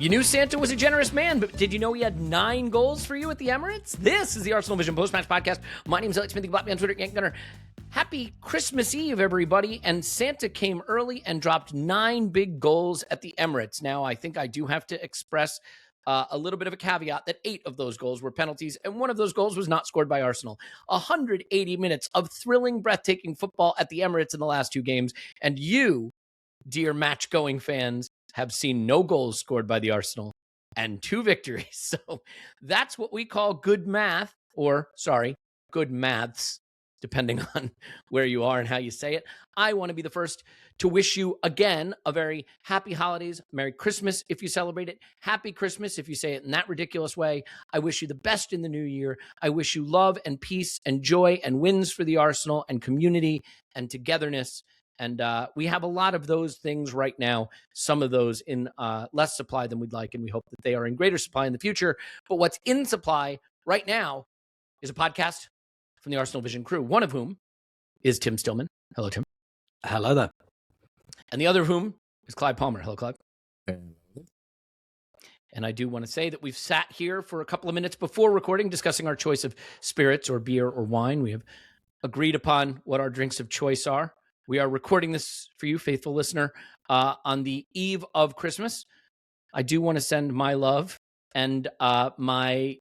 You knew Santa was a generous man, but did you know he had 9 goals for you at the Emirates? This is the ArsenalVision Post-Match Podcast. My name is Elliot. You can block me on Twitter, Yank Gunner. Happy Christmas Eve, everybody. And Santa came early and dropped 9 big goals at the Emirates. Now, I think I do have to express a little bit of a caveat that 8 of those goals were penalties, and one of those goals was not scored by Arsenal. 180 minutes of thrilling, breathtaking football at the Emirates in the last 2 games. And you, dear match-going fans, have seen no goals scored by the Arsenal and 2 victories. So that's what we call good math, or good maths, depending on where you are and how you say it. I want to be the first to wish you again a very happy holidays, Merry Christmas if you celebrate it, Happy Christmas if you say it in that ridiculous way. I wish you the best in the new year. I wish you love and peace and joy and wins for the Arsenal and community and togetherness. And we have a lot of those things right now, some of those in less supply than we'd like, and we hope that they are in greater supply in the future. But what's in supply right now is a podcast from the ArsenalVision crew, one of whom is Tim Stillman. Hello, Tim. Hello there. And the other of whom is Clive Palmer. Hello, Clive. And I do want to say that we've sat here for a couple of minutes before recording, discussing our choice of spirits or beer or wine. We have agreed upon what our drinks of choice are. We are recording this for you, faithful listener, on the eve of Christmas. I do want to send my love and my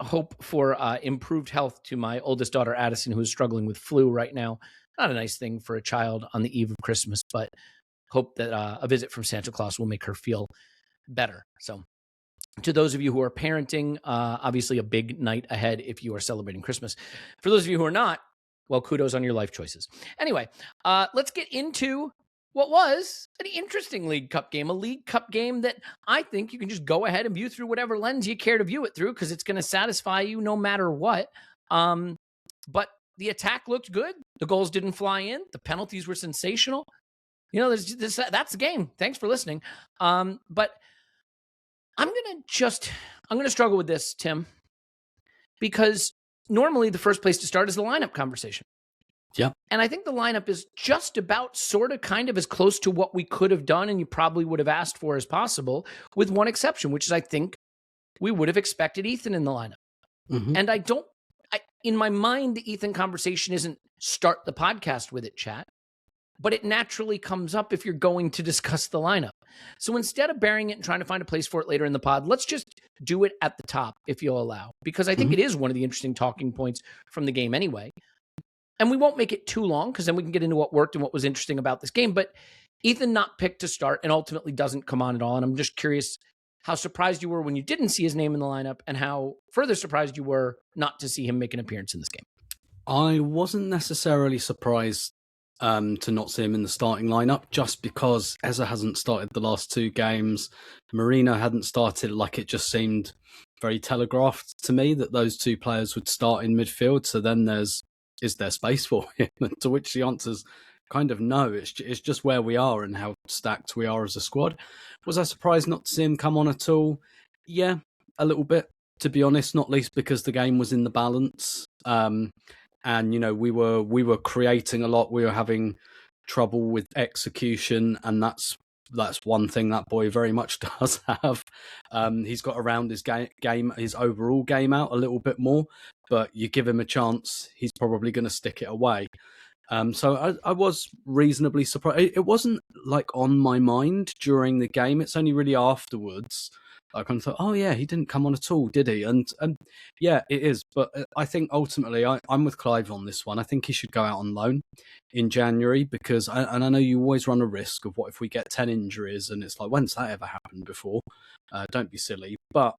hope for improved health to my oldest daughter, Addison, who is struggling with flu right now. Not a nice thing for a child on the eve of Christmas, but hope that a visit from Santa Claus will make her feel better. So to those of you who are parenting, obviously a big night ahead if you are celebrating Christmas. For those of you who are not, well, kudos on your life choices. Anyway, let's get into what was an interesting League Cup game, a League Cup game that I think you can just go ahead and view through whatever lens you care to view it through, because it's going to satisfy you no matter what. But the attack looked good. The goals didn't fly in. The penalties were sensational. You know, that's the game. Thanks for listening. But I'm going to struggle with this, Tim, because normally the first place to start is the lineup conversation. Yeah. And I think the lineup is just about sort of kind of as close to what we could have done and you probably would have asked for as possible, with one exception, which is I think we would have expected Ethan in the lineup. Mm-hmm. And in my mind, the Ethan conversation isn't start the podcast with it, chat, but it naturally comes up if you're going to discuss the lineup. So instead of burying it and trying to find a place for it later in the pod, let's just do it at the top, if you'll allow, because I think it is one of the interesting talking points from the game anyway. And we won't make it too long, because then we can get into what worked and what was interesting about this game. But Ethan not picked to start and ultimately doesn't come on at all. And I'm just curious how surprised you were when you didn't see his name in the lineup, and how further surprised you were not to see him make an appearance in this game. I wasn't necessarily surprised to not see him in the starting lineup, just because Eze hasn't started the last 2 games. Merino hadn't started. Like, it just seemed very telegraphed to me that those 2 players would start in midfield. So then is there space for him? To which the answer's kind of no. It's just where we are and how stacked we are as a squad. Was I surprised not to see him come on at all? Yeah, a little bit, to be honest, not least because the game was in the balance. And, you know, we were creating a lot. We were having trouble with execution, and that's one thing that boy very much does have. He's got around his his overall game out a little bit more, but you give him a chance, he's probably going to stick it away. So I was reasonably surprised. It wasn't like on my mind during the game. It's only really afterwards I kind of thought, oh yeah, he didn't come on at all, did he? And yeah, it is. But I think ultimately I'm with Clive on this one. I think he should go out on loan in January, because, and I know you always run a risk of what if we get 10 injuries, and it's like, when's that ever happened before? Don't be silly. But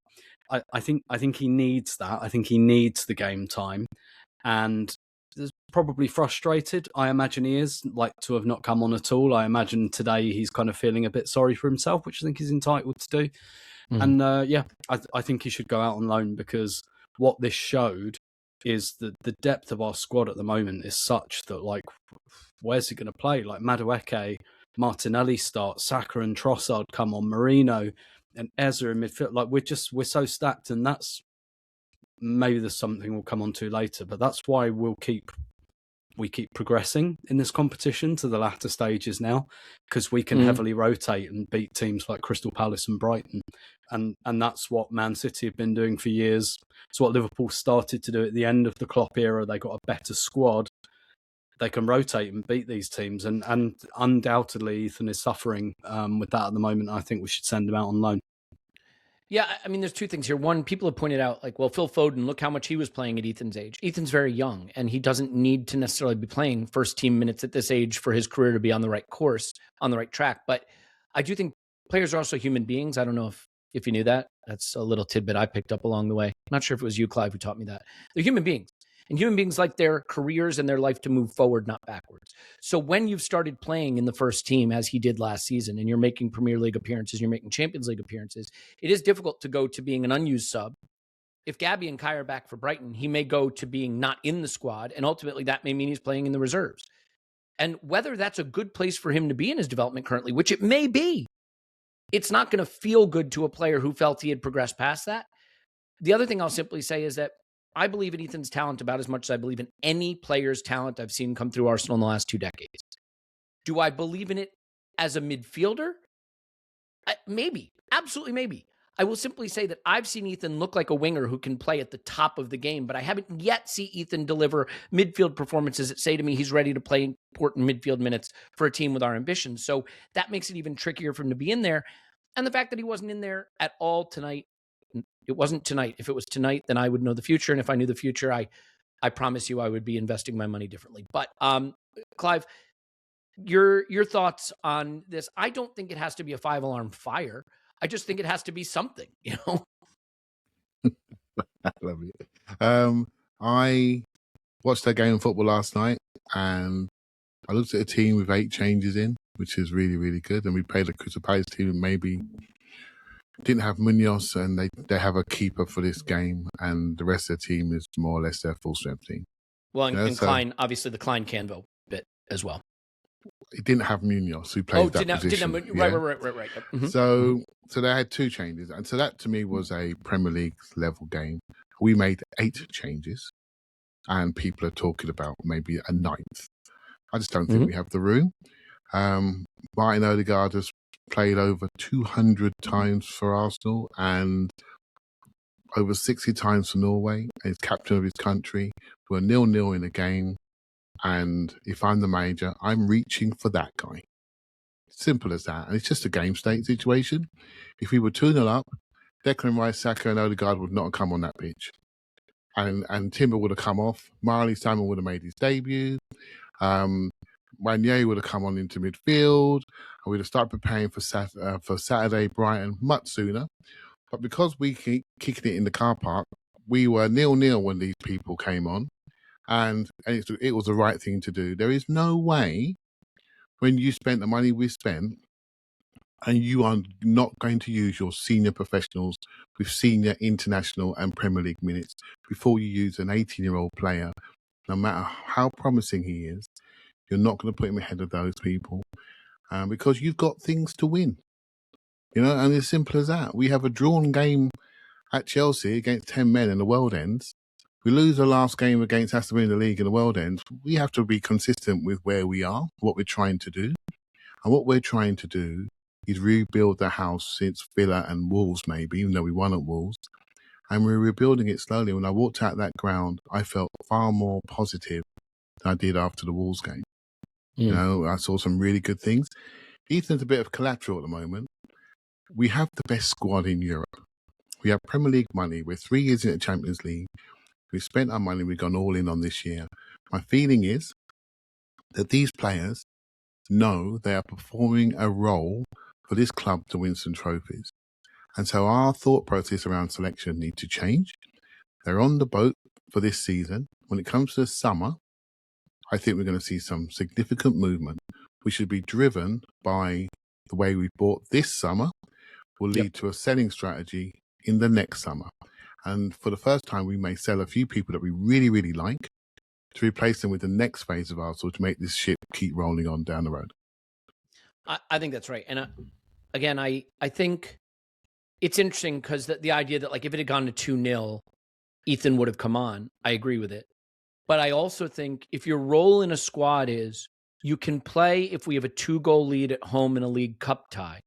I think he needs that. I think he needs the game time. And is probably frustrated. I imagine he is, like, to have not come on at all. I imagine today he's kind of feeling a bit sorry for himself, which I think he's entitled to do. And yeah, I think he should go out on loan, because what this showed is that the depth of our squad at the moment is such that, like, where's he going to play? Like, Madueke, Martinelli start, Saka and Trossard come on, Merino and Eze in midfield. Like, we're so stacked, and that's maybe there's something we'll come on to later, but that's why we'll keep we keep progressing in this competition to the latter stages now, because we can heavily rotate and beat teams like Crystal Palace and Brighton. And that's what Man City have been doing for years. It's what Liverpool started to do at the end of the Klopp era. They got a better squad. They can rotate and beat these teams. And undoubtedly, Ethan is suffering with that at the moment. I think we should send him out on loan. Yeah, I mean, there's two things here. One, people have pointed out, like, well, Phil Foden, look how much he was playing at Ethan's age. Ethan's very young, and he doesn't need to necessarily be playing first team minutes at this age for his career to be on the right course, on the right track. But I do think players are also human beings. I don't know if you knew that. That's a little tidbit I picked up along the way. I'm not sure if it was you, Clive, who taught me that. They're human beings. And human beings like their careers and their life to move forward, not backwards. So when you've started playing in the first team, as he did last season, and you're making Premier League appearances, you're making Champions League appearances, it is difficult to go to being an unused sub. If Gabby and Kai are back for Brighton, he may go to being not in the squad, and ultimately that may mean he's playing in the reserves. And whether that's a good place for him to be in his development currently, which it may be, it's not going to feel good to a player who felt he had progressed past that. The other thing I'll simply say is that I believe in Ethan's talent about as much as I believe in any player's talent I've seen come through Arsenal in the last 2 decades. Do I believe in it as a midfielder? Maybe. Absolutely maybe. I will simply say that I've seen Ethan look like a winger who can play at the top of the game, but I haven't yet seen Ethan deliver midfield performances that say to me he's ready to play important midfield minutes for a team with our ambitions. So that makes it even trickier for him to be in there. And the fact that he wasn't in there at all tonight, it wasn't tonight. If it was tonight, then I would know the future. And if I knew the future, I promise you I would be investing my money differently. But Clive, your thoughts on this? I don't think it has to be a 5-alarm fire. I just think it has to be something, you know? I love it. I watched that game of football last night, and I looked at a team with 8 changes in, which is really, really good. And we played a Crystal Palace team and maybe didn't have Munoz, and they have a keeper for this game, and the rest of the team is more or less their full strength team. Well, and Clyne, obviously the Clyne Canvo bit as well. It didn't have Munoz, who plays that position. Right. Mm-hmm. So they had 2 changes, and so that to me was a Premier League level game. We made 8 changes, and people are talking about maybe a 9th. I just don't think we have the room. Martin Odegaard has played over 200 times for Arsenal and over 60 times for Norway. He's captain of his country. We're 0-0 in a game. And if I'm the manager, I'm reaching for that guy. Simple as that. And it's just a game state situation. If we were 2-0 up, Declan Rice, Saka and Odegaard would not have come on that pitch. And Timber would have come off. Marley Simon would have made his debut. Wanye would have come on into midfield. And we'd have started preparing for Saturday Brighton much sooner. But because we keep kicking it in the car park, we were 0-0 when these people came on. And it was the right thing to do. There is no way when you spent the money we spent and you are not going to use your senior professionals with senior international and Premier League minutes before you use an 18-year-old player, no matter how promising he is, you're not going to put him ahead of those people because you've got things to win. You know, and as simple as that. We have a drawn game at Chelsea against 10 men in the world ends. We lose the last game against Aston Villa in the league in the world ends. We have to be consistent with where we are, what we're trying to do. And what we're trying to do is rebuild the house since Villa and Wolves maybe, even though we won at Wolves. And we're rebuilding it slowly. When I walked out that ground, I felt far more positive than I did after the Wolves game. You know, I saw some really good things. Ethan's a bit of collateral at the moment. We have the best squad in Europe. We have Premier League money. We're 3 years in the Champions League. We've spent our money. We've gone all in on this year. My feeling is that these players know they are performing a role for this club to win some trophies. And so our thought process around selection need to change. They're on the boat for this season. When it comes to the summer, I think we're going to see some significant movement. We should be driven by the way we bought this summer will lead to a selling strategy in the next summer. And for the first time, we may sell a few people that we really, really like to replace them with the next phase of Arsenal to make this ship keep rolling on down the road. I think that's right. And again, I think it's interesting because the idea that, like, if it had gone to 2-0, Ethan would have come on. I agree with it. But I also think if your role in a squad is you can play if we have a 2-goal lead at home in a League Cup tie,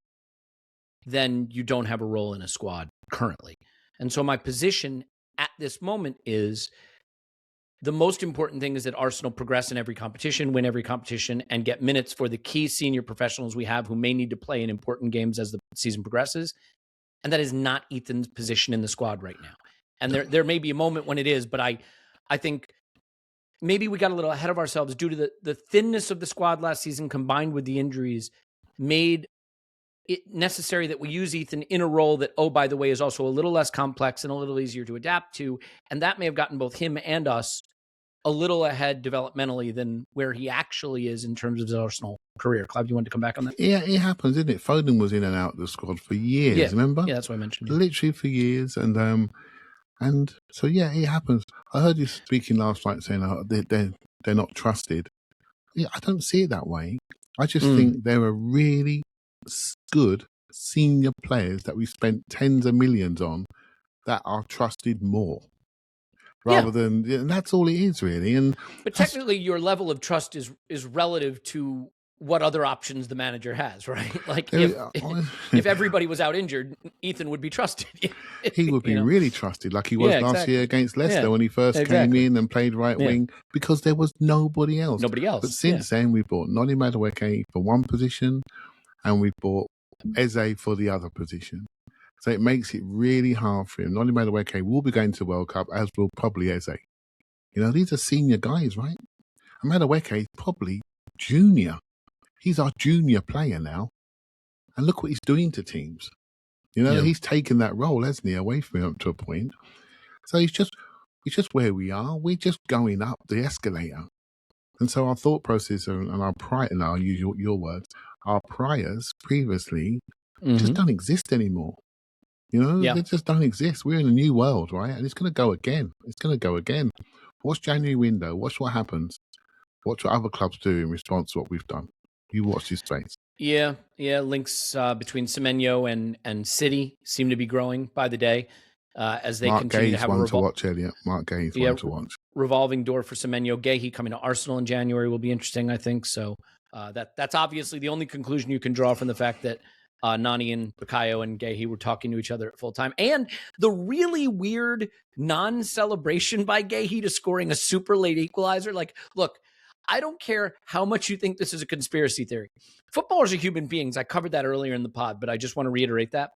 then you don't have a role in a squad currently. And so my position at this moment is the most important thing is that Arsenal progress in every competition, win every competition, and get minutes for the key senior professionals we have who may need to play in important games as the season progresses. And that is not Ethan's position in the squad right now. And there may be a moment when it is, but I think maybe we got a little ahead of ourselves due to the thinness of the squad last season combined with the injuries made it necessary that we use Ethan in a role that, oh, by the way, is also a little less complex and a little easier to adapt to. And that may have gotten both him and us a little ahead developmentally than where he actually is in terms of his Arsenal career. Clive, you want to come back on that? Yeah, it happens, isn't it? Foden was in and out of the squad for years, remember? Yeah, that's what I mentioned. Literally for years. And so, yeah, it happens. I heard you speaking last night saying they're not trusted. Yeah, I don't see it that way. I just think there are really good senior players that we spent tens of millions on that are trusted more. Rather than, and that's all it is really. But technically, your level of trust is relative to what other options the manager has, right? Like if everybody was out injured, Ethan would be trusted. He would be really trusted, like he was last year against Leicester when he first came in and played right wing, because there was nobody else. But since then, we bought Noni Madueke for one position, and we bought Eze for the other position. So it makes it really hard for him. Noni Madueke will be going to the World Cup, as will probably Eze. You know, these are senior guys, right? And Madueke is probably junior. He's our junior player now. And look what he's doing to teams. You know, he's taken that role, hasn't he, away from him up to a point. So it's just where we are. We're just going up the escalator. And so our thought process and our prior, and I'll use your words, our priors previously just don't exist anymore. You know, they just don't exist. We're in a new world, right? And it's going to go again. It's going to go again. Watch January window. Watch what happens. Watch what other clubs do in response to what we've done. You watch this space. Yeah. Links between Semenyo and City seem to be growing by the day as they continue to have one to watch, Elliot. Mark Gay's one to watch. Revolving door for Semenyo. Gay coming to Arsenal in January will be interesting, I think. So that's obviously the only conclusion you can draw from the fact that Nani and Bukayo and Gay were talking to each other at full time. And the really weird non-celebration by Gay to scoring a super late equalizer. Like, look, I don't care how much you think this is a conspiracy theory. Footballers are human beings. I covered that earlier in the pod, but I just want to reiterate that.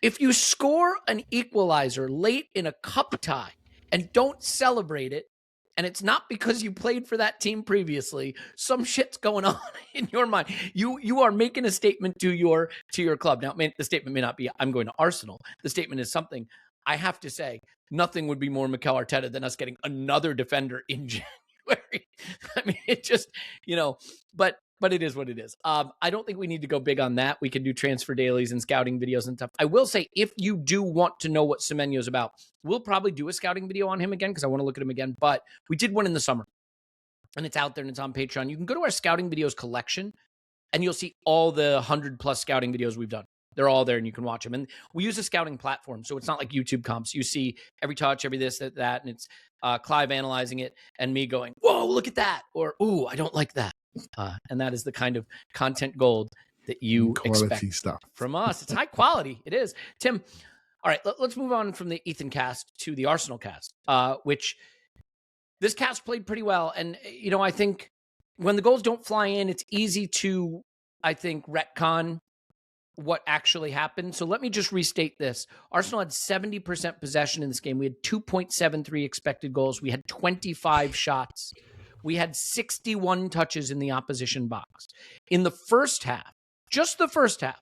If you score an equalizer late in a cup tie and don't celebrate it, and it's not because you played for that team previously, some shit's going on in your mind. You are making a statement to your club. Now, the statement may not be, I'm going to Arsenal. The statement is something. I have to say, nothing would be more Mikel Arteta than us getting another defender in January. I mean, it just, but it is what it is. I don't think we need to go big on that. We can do transfer dailies and scouting videos and stuff. I will say, if you do want to know what Semenyo's about, we'll probably do a scouting video on him again because I want to look at him again. But we did one in the summer, and it's out there and it's on Patreon. You can go to our scouting videos collection, and you'll see all the 100+ scouting videos we've done. They're all there, and you can watch them. And we use a scouting platform, so it's not like YouTube comps. You see every touch, every this, that, and it's Clive analyzing it and me going, whoa, look at that, or, ooh, I don't like that. And that is the kind of content gold that you expect stuff from us. It's high quality. It is. Tim, all right, let's move on from the Ethan cast to the Arsenal cast, which this cast played pretty well. And, I think when the goals don't fly in, it's easy to, retcon what actually happened. So let me just restate this. Arsenal had 70% possession in this game. We had 2.73 expected goals. We had 25 shots. We had 61 touches in the opposition box. In the first half, just the first half,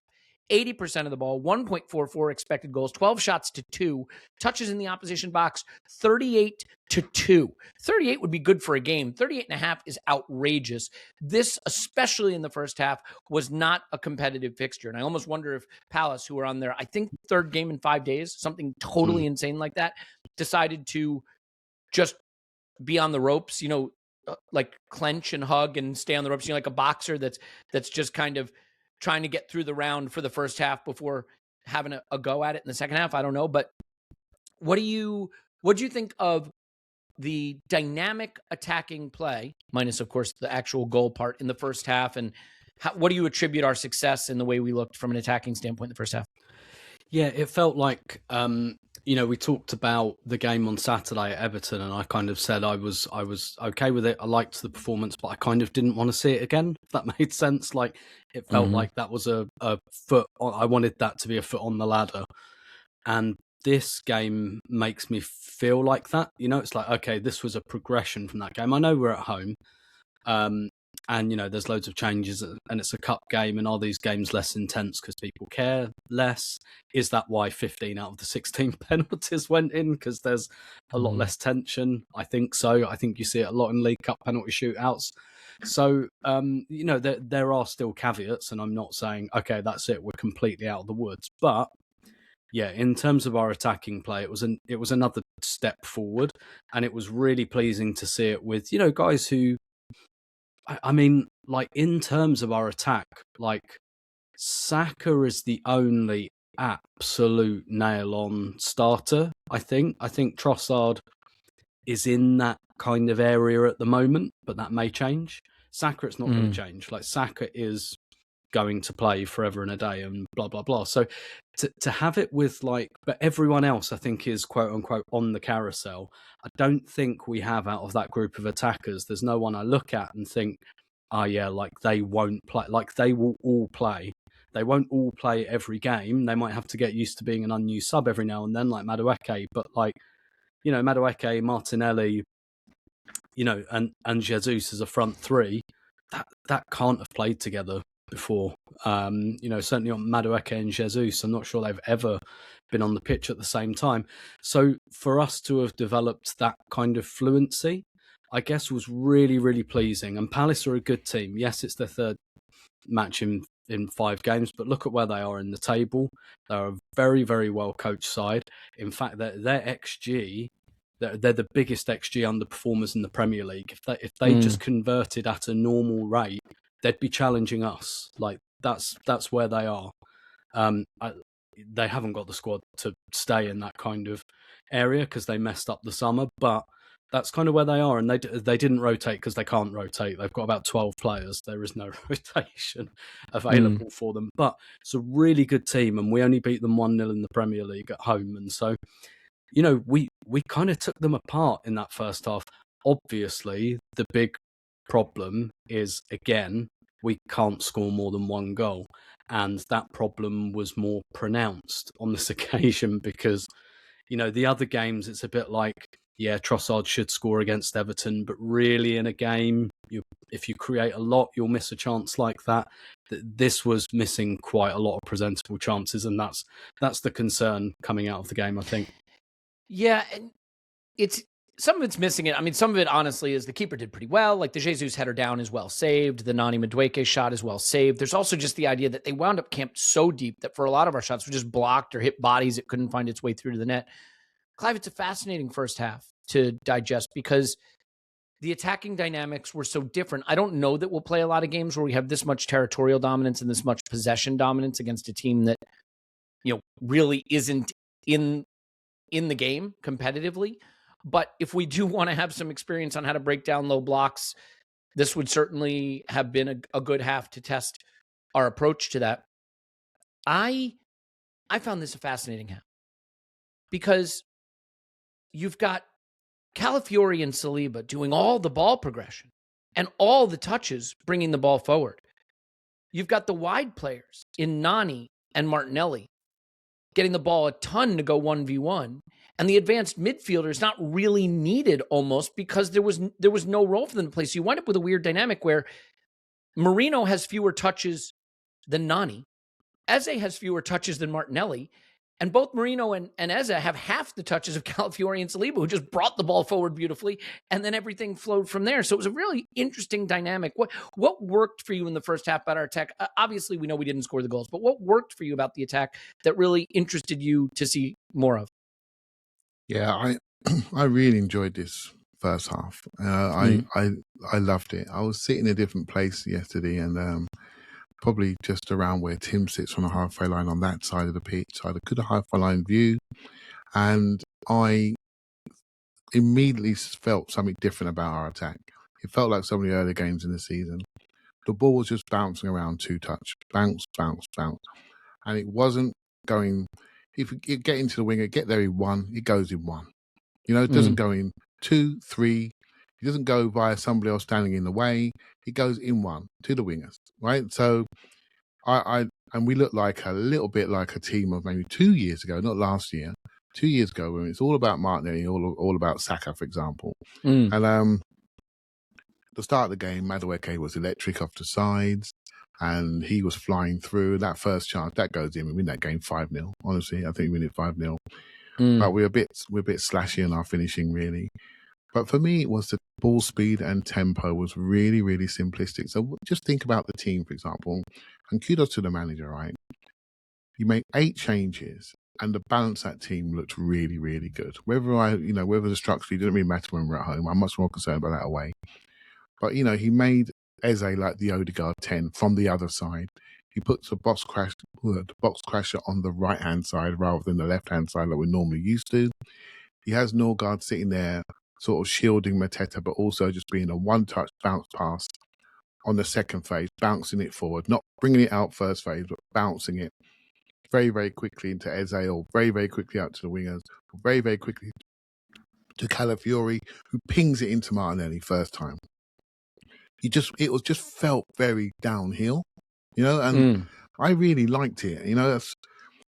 80% of the ball, 1.44 expected goals, 12 shots to 2, touches in the opposition box, 38 to 2. 38 would be good for a game. 38.5 is outrageous. This, especially in the first half, was not a competitive fixture. And I almost wonder if Palace, who are on their, third game in 5 days, something totally insane like that, decided to just be on the ropes, like clench and hug and stay on the ropes, like a boxer that's just kind of trying to get through the round for the first half before having a go at it in the second half. I don't know, but what do you think of the dynamic attacking play, minus, of course, the actual goal part in the first half, and what do you attribute our success in the way we looked from an attacking standpoint in the first half? Yeah, it felt like, we talked about the game on Saturday at Everton, and I kind of said I was okay with it. I liked the performance, but I kind of didn't want to see it again, if that made sense. Like, it felt like that was a foot I wanted that to be a foot on the ladder. And this game makes me feel like that. It's like, okay, this was a progression from that game. I know we're at home, and there's loads of changes, and it's a cup game. And are these games less intense because people care less? Is that why 15 out of the 16 penalties went in, because there's a lot less tension? I think so. I think you see it a lot in League Cup penalty shootouts. So there are still caveats, and I'm not saying, okay, that's it, we're completely out of the woods, but yeah, in terms of our attacking play, it was another step forward, and it was really pleasing to see it with guys who, I mean, like, in terms of our attack, like, Saka is the only absolute nail-on starter. I think Trossard is in that kind of area at the moment, but that may change. Saka, it's not going to change. Like, Saka is going to play forever and a day, and blah blah blah. So to have it with, like, but everyone else I think is quote unquote on the carousel. I don't think we have, out of that group of attackers, there's no one I look at and think, oh yeah, like, they won't play. Like, they will all play. They won't all play every game. They might have to get used to being an unused sub every now and then, like Madueke, but, like, Madueke, Martinelli, and Jesus as a front three, that can't have played together before. Certainly on Madueke and Jesus, I'm not sure they've ever been on the pitch at the same time. So for us to have developed that kind of fluency, I guess, was really, really pleasing. And Palace are a good team. Yes, it's their third match in 5 games, but look at where they are in the table. They're a very, very well coached side. In fact, their XG, they're the biggest XG underperformers in the Premier League. If they just converted at a normal rate, they'd be challenging us. Like, that's where they are. They haven't got the squad to stay in that kind of area because they messed up the summer, but that's kind of where they are. And they didn't rotate because they can't rotate. They've got about 12 players. There is no rotation available for them. But it's a really good team, and we only beat them 1-0 in the Premier League at home. And so, we kind of took them apart in that first half. Obviously, the big problem is, again, we can't score more than 1 goal. And that problem was more pronounced on this occasion because, the other games, it's a bit like, yeah, Trossard should score against Everton, but really in a game, if you create a lot, you'll miss a chance like that. This was missing quite a lot of presentable chances, and that's the concern coming out of the game, I think. Yeah, and some of it's missing it. I mean, some of it, honestly, is the keeper did pretty well. Like, the Jesus header down is well saved. The Nani Madueke shot is well saved. There's also just the idea that they wound up camped so deep that for a lot of our shots were just blocked or hit bodies. It couldn't find its way through to the net. Clive, it's a fascinating first half to digest because the attacking dynamics were so different. I don't know that we'll play a lot of games where we have this much territorial dominance and this much possession dominance against a team that, really isn't in the game competitively. But if we do want to have some experience on how to break down low blocks, this would certainly have been a good half to test our approach to that. I found this a fascinating half because you've got Calafiori and Saliba doing all the ball progression and all the touches bringing the ball forward. You've got the wide players in Nani and Martinelli getting the ball a ton to go 1v1. And the advanced midfielder is not really needed almost because there was no role for them to play. So you wind up with a weird dynamic where Merino has fewer touches than Nani. Eze has fewer touches than Martinelli. And both Merino and Eze have half the touches of Calafiori and Saliba, who just brought the ball forward beautifully, and then everything flowed from there. So it was a really interesting dynamic. What worked for you in the first half about our attack? Obviously, we know we didn't score the goals, but what worked for you about the attack that really interested you to see more of? Yeah, I really enjoyed this first half. I loved it. I was sitting in a different place yesterday, and probably just around where Tim sits on the halfway line on that side of the pitch. I had a good halfway line view, and it immediately felt something different about our attack. It felt like some of the earlier games in the season. The ball was just bouncing around 2-touch. Bounce, bounce, bounce. And it wasn't going... If you get into the winger, get there in 1, it goes in 1. It doesn't go in 2, 3. It doesn't go via somebody else standing in the way. It goes in 1 to the wingers, right? So and we look like a little bit like a team of maybe 2 years ago, not last year, 2 years ago, when it's all about Martinelli, all about Saka, for example. And the start of the game, Madueke was electric off the sides, and he was flying through. That first chance, that goes in. We win that game 5-0. Honestly, I think we win it 5-0. But we're a bit slashy in our finishing, really. But for me, it was the ball speed and tempo was really, really simplistic. So just think about the team, for example, and kudos to the manager, right? You make 8 changes, and the balance of that team looked really, really good. Whether the structure, it didn't really matter when we're at home. I'm much more concerned about that away. But, he made Eze like the Odegaard 10 from the other side. He puts the box crasher on the right-hand side rather than the left-hand side that we're normally used to. He has Norgaard sitting there sort of shielding Mateta, but also just being a one-touch bounce pass on the second phase, bouncing it forward, not bringing it out first phase, but bouncing it very, very quickly into Eze, or very, very quickly out to the wingers, or very, very quickly to Calafiori, who pings it into Martinelli first time. It just felt very downhill, and I really liked it.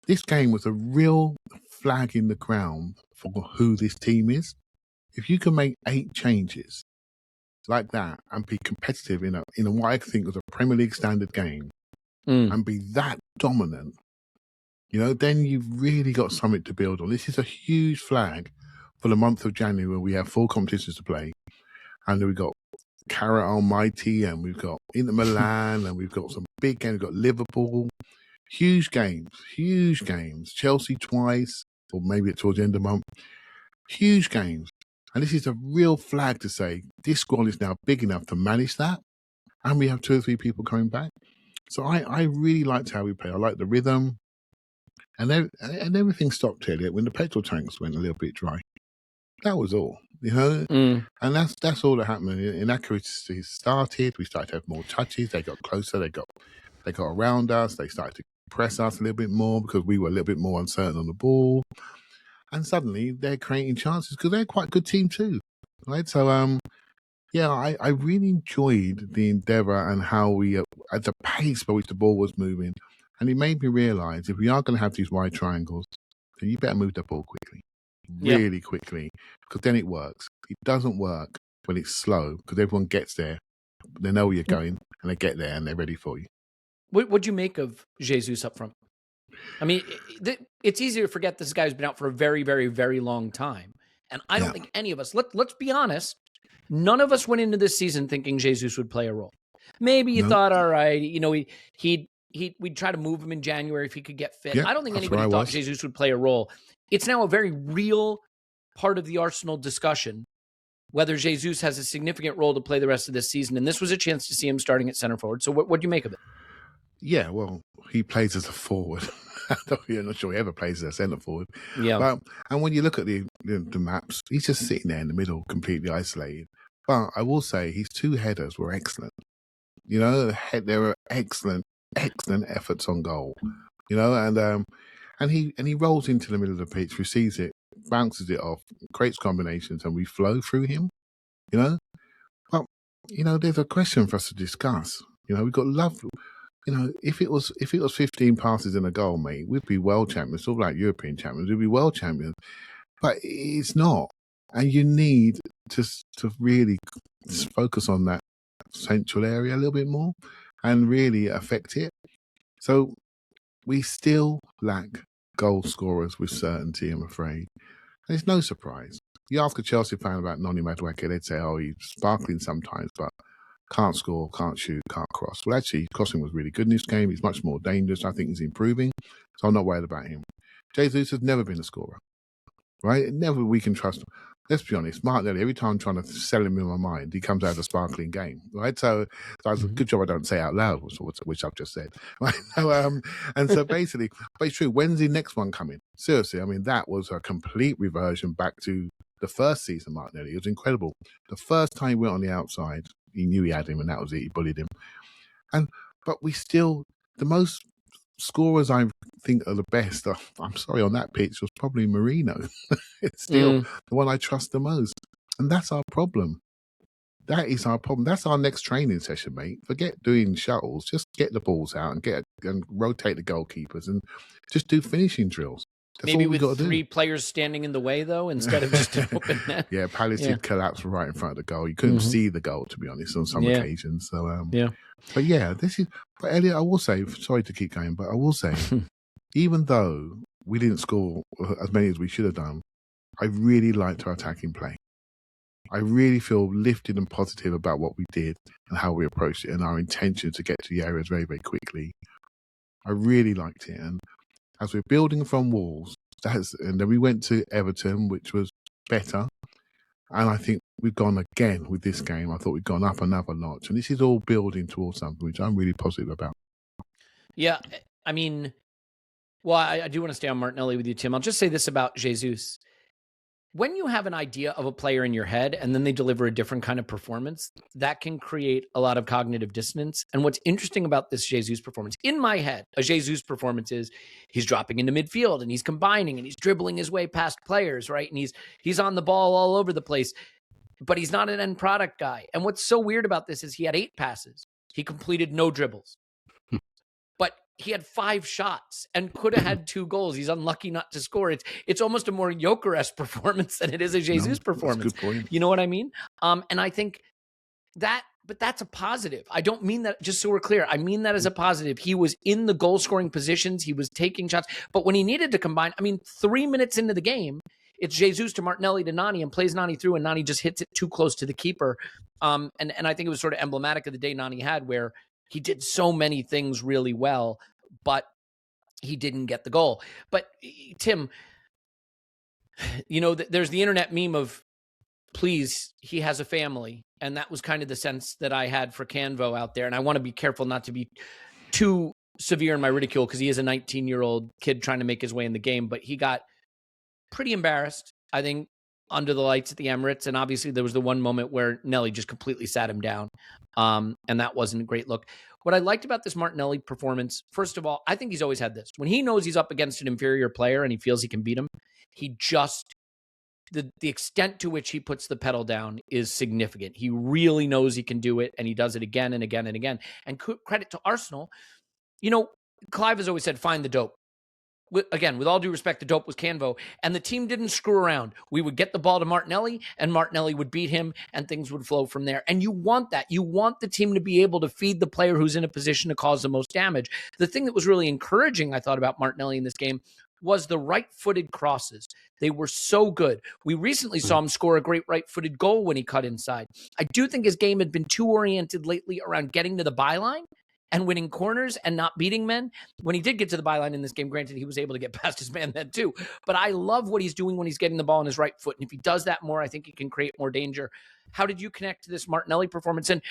This game was a real flag in the ground for who this team is. If you can make 8 changes like that and be competitive in a what I think was a Premier League standard game and be that dominant, then you've really got something to build on. This is a huge flag for the month of January, where we have 4 competitions to play, and we've got Carrot Almighty, and we've got Inter Milan, and we've got some big games. We've got Liverpool, huge games. Chelsea twice, or maybe towards the end of the month. Huge games. And this is a real flag to say this squad is now big enough to manage that, and we have 2 or 3 people coming back. So I really liked how we play. I liked the rhythm, and everything stopped, Elliot, when the petrol tanks went a little bit dry. That was all, and that's all that happened. Inaccuracy started. We started to have more touches. They got closer. They got around us. They started to press us a little bit more because we were a little bit more uncertain on the ball. And suddenly they're creating chances because they're quite a good team too, right? So I really enjoyed the endeavour and how we at the pace by which the ball was moving, and it made me realise if we are going to have these wide triangles, then you better move the ball quickly. Really quickly, because then it works. It doesn't work when it's slow, because everyone gets there, they know where you're going, and they get there and they're ready for you. What'd you make of Jesus up front? I mean, it's easy to forget this guy's been out for a very, very, very long time, and I don't think any of us. Let's be honest. None of us went into this season thinking Jesus would play a role. Maybe you thought, all right, we'd try to move him in January if he could get fit. I don't think anybody thought Jesus would play a role. It's now a very real part of the Arsenal discussion, whether Jesus has a significant role to play the rest of this season. And this was a chance to see him starting at center forward. So what do you make of it? Yeah, well, he plays as a forward. I'm not sure he ever plays as a centre forward. Yeah. And when you look at the maps, he's just sitting there in the middle, completely isolated. But I will say his 2 headers were excellent. There were excellent efforts on goal. And he rolls into the middle of the pitch, receives it, bounces it off, creates combinations, and we flow through him. But there's a question for us to discuss. We've got love. If it was 15 passes in a goal, mate, we'd be world champions, sort of like European champions. We'd be world champions, but it's not. And you need to really focus on that central area a little bit more and really affect it. So we still lack goal scorers with certainty, I'm afraid. And it's no surprise. You ask a Chelsea fan about Noni Madueke, they'd say, oh, he's sparkling sometimes, but can't score, can't shoot, can't cross. Well, actually, crossing was really good in this game. He's much more dangerous. I think he's improving. So I'm not worried about him. Jesus has never been a scorer, right? Never we can trust him. Let's be honest, Martinelli, every time I'm trying to sell him in my mind, he comes out of a sparkling game, right? So it's a good job I don't say out loud, which I've just said. Right? And so basically, but it's true, when's the next one coming? Seriously, I mean, that was a complete reversion back to the first season, Martinelli, it was incredible. The first time he went on the outside, he knew he had him, and that was it. He bullied him. But we still, the most scorers I think are the best, I'm sorry, on that pitch was probably Merino. It's still the one I trust the most. And that's our problem. That is our problem. That's our next training session, mate. Forget doing shuttles. Just get the balls out and rotate the goalkeepers and just do finishing drills. That's Maybe all we with got to three do. players standing in the way, though, instead of just an open net. Yeah, Palace did collapse right in front of the goal. You couldn't see the goal, to be honest, on some occasions. So, But yeah, but Elliot, I will say, sorry to keep going, but I will say, even though we didn't score as many as we should have done, I really liked our attacking play. I really feel lifted and positive about what we did and how we approached it and our intention to get to the areas very, very quickly. I really liked it. And as we're building from Wolves, and then we went to Everton, which was better. And I think we've gone again with this game. I thought we'd gone up another notch. And this is all building towards something which I'm really positive about. Yeah, I mean, well, I do want to stay on Martinelli with you, Tim. I'll just say this about Jesus. When you have an idea of a player in your head and then they deliver a different kind of performance, that can create a lot of cognitive dissonance. And what's interesting about this Jesus performance, in my head, a Jesus performance is he's dropping into midfield and he's combining and he's dribbling his way past players, right? And he's on the ball all over the place, but he's not an end product guy. And what's so weird about this is he had 8 passes. He completed no dribbles. But he had 5 shots and could have had 2 goals. He's unlucky not to score. It's almost a more Joker-esque performance than it is a Jesus performance. That's a good point. You know what I mean? And I think but that's a positive. I don't mean that, just so we're clear, I mean that as a positive. He was in the goal-scoring positions. He was taking shots. But when he needed to combine, 3 minutes into the game, it's Jesus to Martinelli to Nani and plays Nani through, and Nani just hits it too close to the keeper. And I think it was sort of emblematic of the day Nani had, where he did so many things really well, but he didn't get the goal. But Tim, there's the internet meme of, please, he has a family. And that was kind of the sense that I had for Canvo out there. And I want to be careful not to be too severe in my ridicule, because he is a 19-year-old kid trying to make his way in the game. But he got pretty embarrassed, I think, under the lights at the Emirates. And obviously there was the one moment where Nelly just completely sat him down. And that wasn't a great look. What I liked about this Martinelli performance, first of all, I think he's always had this. When he knows he's up against an inferior player and he feels he can beat him, he just, the extent to which he puts the pedal down is significant. He really knows he can do it, and he does it again and again and again. And credit to Arsenal. Clive has always said, find the dope. Again, with all due respect, the dope was Canvo, and the team didn't screw around. We would get the ball to Martinelli, and Martinelli would beat him, and things would flow from there. And you want that. You want the team to be able to feed the player who's in a position to cause the most damage. The thing that was really encouraging, I thought, about Martinelli in this game was the right-footed crosses. They were so good. We recently saw him score a great right-footed goal when he cut inside. I do think his game had been too oriented lately around getting to the byline and winning corners and not beating men. When he did get to the byline in this game, granted, he was able to get past his man then too. But I love what he's doing when he's getting the ball on his right foot. And if he does that more, I think he can create more danger. How did you connect to this Martinelli performance? And,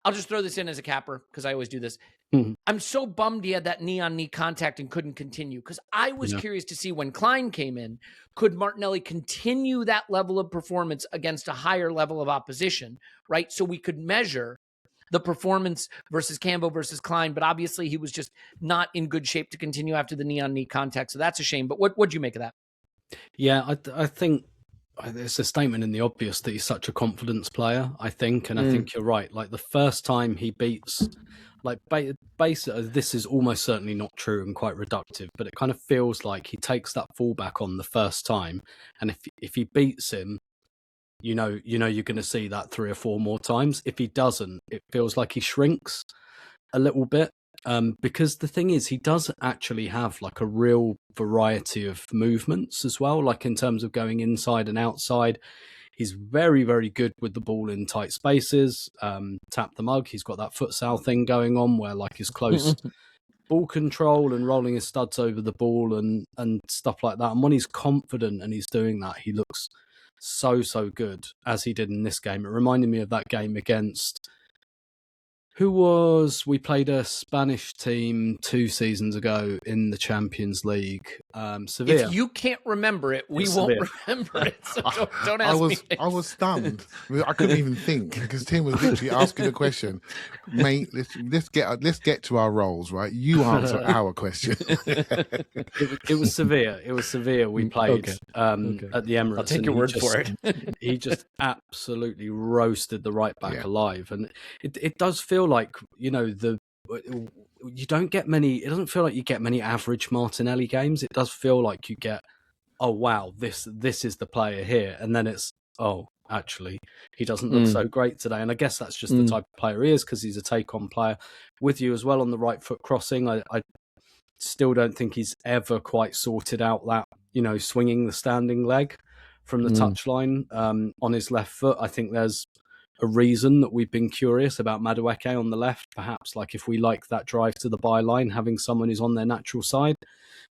I'll just throw this in as a capper, because I always do this. Mm-hmm. I'm so bummed he had that knee-on-knee contact and couldn't continue, because I was curious to see when Clyne came in, could Martinelli continue that level of performance against a higher level of opposition, right? So we could measure the performance versus Cambo versus Clyne, but obviously he was just not in good shape to continue after the knee-on-knee contact, so that's a shame. But what'd you make of that? Yeah, I think it's a statement in the obvious that he's such a confidence player, I think, and I think you're right. Like, the first time he beats, basically, this is almost certainly not true and quite reductive, but it kind of feels like he takes that fallback on the first time, and if he beats him, you know you're going to see that 3 or 4 more times. If he doesn't, it feels like he shrinks a little bit. Because the thing is, he does actually have like a real variety of movements as well, like in terms of going inside and outside. He's very, very good with the ball in tight spaces. Tap the mug. He's got that futsal thing going on where like his close ball control and rolling his studs over the ball and stuff like that. And when he's confident and he's doing that, he looks so good, as he did in this game. It reminded me of that game against... We played a Spanish team 2 seasons ago in the Champions League. Sevilla. If you can't remember it, we won't remember it. So don't ask me. I was stunned. I couldn't even think because Tim was literally asking the question. Mate, let's get to our roles, right? You answer our question. It was Sevilla. It was Sevilla we played at the Emirates. I'll take your word for it. He just absolutely roasted the right back alive, and it does feel like, you don't get many. It doesn't feel like you get many average Martinelli games. It does feel like you get, oh wow, this is the player here, and then it's, oh, actually he doesn't look so great today. And I guess that's just the type of player he is, because he's a take-on player. With you as well on the right foot crossing, I still don't think he's ever quite sorted out that, swinging the standing leg from the touchline on his left foot. I think there's a reason that we've been curious about Madueke on the left. Perhaps, like, if we like that drive to the byline, having someone who's on their natural side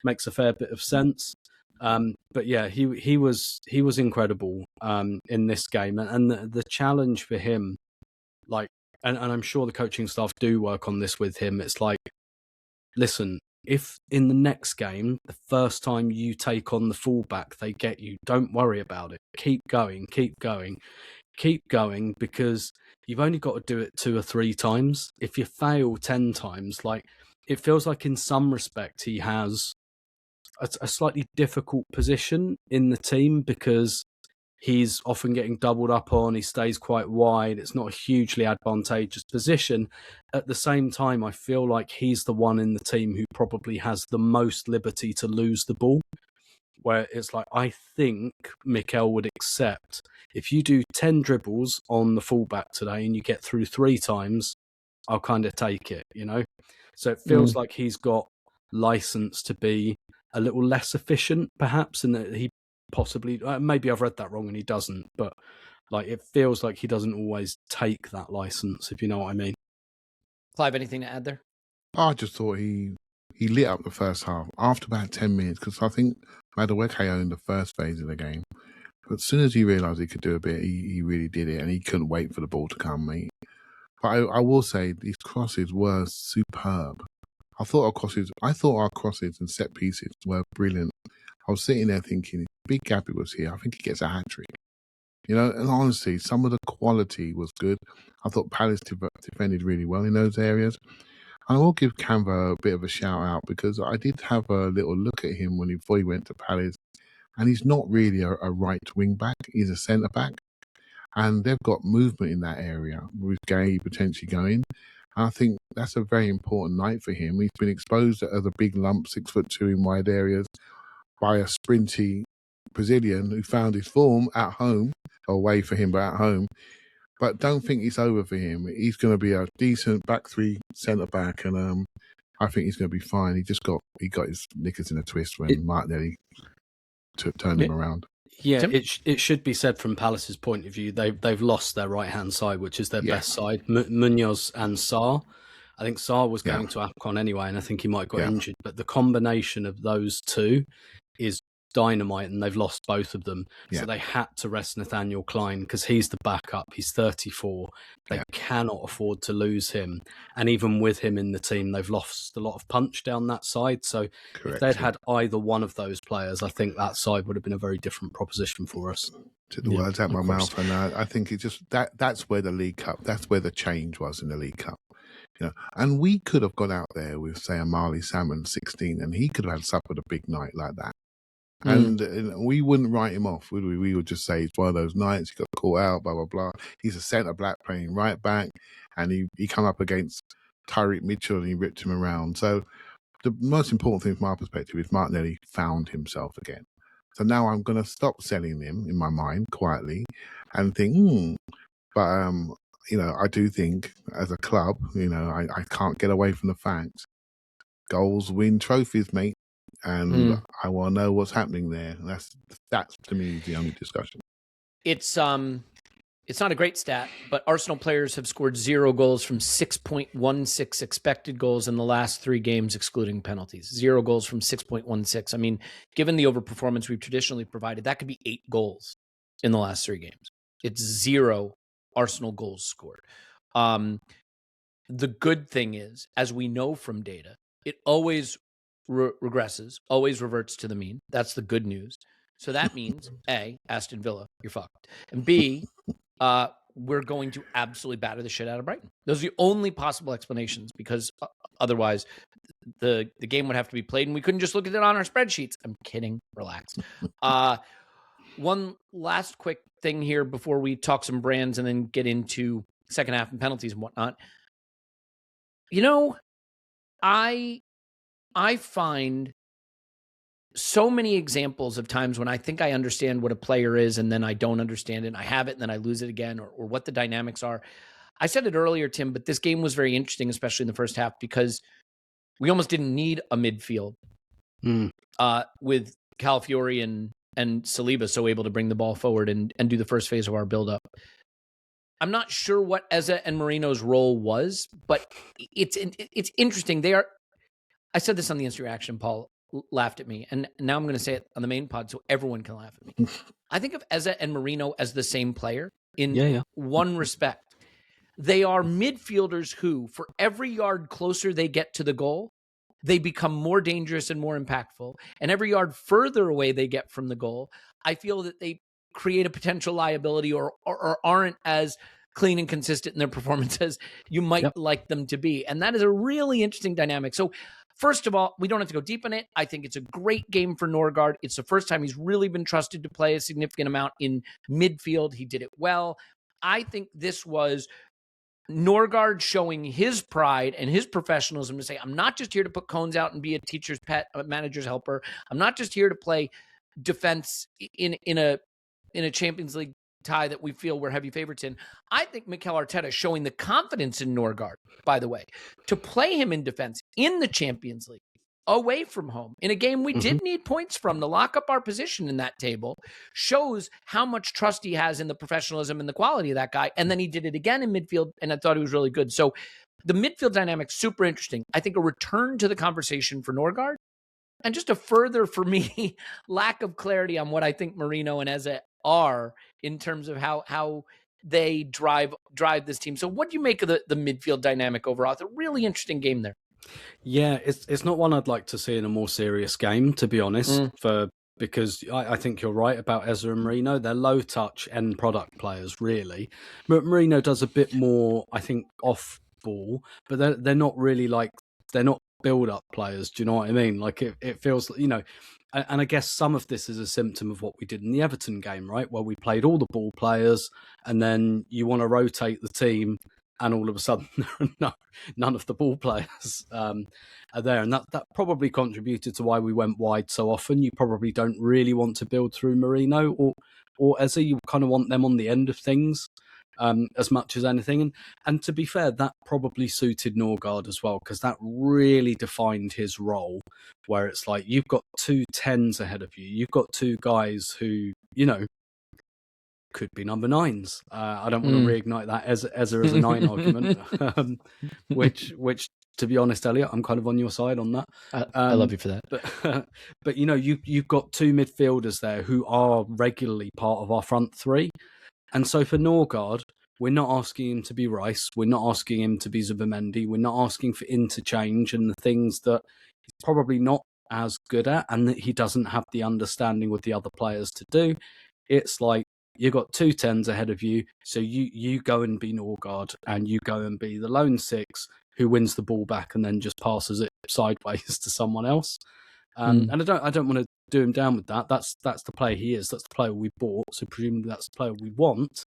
makes a fair bit of sense. But yeah, he was incredible in this game, and the challenge for him, like, and I'm sure the coaching staff do work on this with him. It's like, listen, if in the next game, the first time you take on the fullback, they get you, don't worry about it. Keep going, because you've only got to do it 2 or 3 times. If you fail 10 times, like, it feels like in some respect he has a slightly difficult position in the team, because he's often getting doubled up on, he stays quite wide. It's not a hugely advantageous position. At the same time, I feel like he's the one in the team who probably has the most liberty to lose the ball, where it's like, I think Mikel would accept if you do 10 dribbles on the fullback today and you get through 3 times, I'll kind of take it, So it feels like he's got license to be a little less efficient, perhaps, and that he possibly, maybe I've read that wrong and he doesn't, but like, it feels like he doesn't always take that license, if you know what I mean. Clive, anything to add there? I just thought he lit up the first half after about 10 minutes, because I think Madueke owned the first phase of the game. But as soon as he realised he could do a bit, he really did it, and he couldn't wait for the ball to come, mate. But I will say these crosses were superb. I thought our crosses and set pieces were brilliant. I was sitting there thinking, if Big Gabby was here, I think he gets a hat-trick. And honestly, some of the quality was good. I thought Palace defended really well in those areas. I will give Canva a bit of a shout out, because I did have a little look at him before he went to Palace, and he's not really a right wing back. He's a centre back, and they've got movement in that area with Gay potentially going. I think that's a very important night for him. He's been exposed as a big lump, 6'2" in wide areas, by a sprinty Brazilian who found his form at home, away for him, but at home. But don't think it's over for him. He's going to be a decent back 3 centre back, and I think he's going to be fine. He got his knickers in a twist when Martinelli turned him around. Yeah, it should be said from Palace's point of view, they've lost their right hand side, which is their best side. Munoz and Sarr. I think Sarr was going to AFCON anyway, and I think he might have got injured. But the combination of those two is dynamite, and they've lost both of them. So they had to rest Nathaniel Clyne, because he's the backup. He's 34. They cannot afford to lose him. And even with him in the team, they've lost a lot of punch down that side. So if they'd had either one of those players, I think that side would have been a very different proposition for us. Took the words out of my mouth, and I think it just that's where the League Cup, that's where the change was in the League Cup. And we could have got out there with, say, a Marley Salmon 16, and he could have had suffered a big night like that. And we wouldn't write him off, would we? We would just say it's one of those nights, he got caught out, blah, blah, blah. He's a centre-back playing right back, and he come up against Tyreek Mitchell and he ripped him around. So the most important thing from my perspective is Martinelli found himself again. So now I'm going to stop selling him in my mind quietly and think, but I do think as a club, I can't get away from the fact goals win trophies, mate. And I want to know what's happening there. That's to me the only discussion. It's not a great stat, but Arsenal players have scored 0 goals from 6.16 expected goals in the last 3 games, excluding penalties. 0 goals from 6.16. I mean, given the overperformance we've traditionally provided, that could be 8 goals in the last 3 games. It's 0 Arsenal goals scored. The good thing is, as we know from data, it always regresses, always reverts to the mean. That's the good news. So that means A, Aston Villa, you're fucked. And B, we're going to absolutely batter the shit out of Brighton. Those are the only possible explanations, because otherwise the game would have to be played and we couldn't just look at it on our spreadsheets. I'm kidding. Relax. One last quick thing here before we talk some brands and then get into second half and penalties and whatnot. You know, I find so many examples of times when I think I understand what a player is and then I don't understand it and I have it and then I lose it again, or what the dynamics are. I said it earlier, Tim, but this game was very interesting, especially in the first half, because we almost didn't need a midfield with Calafiori and Saliba so able to bring the ball forward and do the first phase of our build-up. I'm not sure what Eze and Merino's role was, but it's interesting. I said this on the instant reaction. Paul laughed at me, and now I'm going to say it on the main pod so everyone can laugh at me. I think of Eze and Merino as the same player in one respect. They are midfielders who, for every yard closer they get to the goal, they become more dangerous and more impactful. And every yard further away they get from the goal, I feel that they create a potential liability or aren't as clean and consistent in their performance as you might like them to be. And that is a really interesting dynamic. So first of all, we don't have to go deep in it. I think it's a great game for Norgaard. It's the first time he's really been trusted to play a significant amount in midfield. He did it well. I think this was Norgaard showing his pride and his professionalism to say, I'm not just here to put cones out and be a teacher's pet, a manager's helper. I'm not just here to play defense in a Champions League tie that we feel we're heavy favorites in. I think Mikel Arteta showing the confidence in Norgaard, by the way, to play him in defense in the Champions League, away from home, in a game we did need points from to lock up our position in that table, shows how much trust he has in the professionalism and the quality of that guy. And then he did it again in midfield, and I thought he was really good. So the midfield dynamic, super interesting. I think a return to the conversation for Norgaard, and just a further, for me, lack of clarity on what I think Merino and Eze are in terms of how they drive this team. So what do you make of the midfield dynamic overall? It's a really interesting game there. Yeah, it's not one I'd like to see in a more serious game, to be honest, because I think you're right about Eze and Merino. They're low touch end product players, really. But Merino does a bit more, I think, off ball, but they're not really they're not build up players. Do you know what I mean? Like it feels, and I guess some of this is a symptom of what we did in the Everton game, right? Where we played all the ball players and then you want to rotate the team and all of a sudden none of the ball players are there. And that probably contributed to why we went wide so often. You probably don't really want to build through Merino or Eze. You kind of want them on the end of things as much as anything. And to be fair, that probably suited Norgaard as well, because that really defined his role, where it's like you've got 2 10s ahead of you. You've got 2 guys who, could be number 9s. I don't want to reignite that Eze as a 9 argument, which to be honest, Elliot, I'm kind of on your side on that. I love you for that. But you've got 2 midfielders there who are regularly part of our front 3. And so for Norgaard, we're not asking him to be Rice. We're not asking him to be Zubimendi. We're not asking for interchange and the things that he's probably not as good at and that he doesn't have the understanding with the other players to do. It's like, you've got 2 10s ahead of you, so you go and be Norgaard, and you go and be the lone 6 who wins the ball back and then just passes it sideways to someone else. And I don't want to do him down with that. That's the player he is. That's the player we bought. So presumably that's the player we want.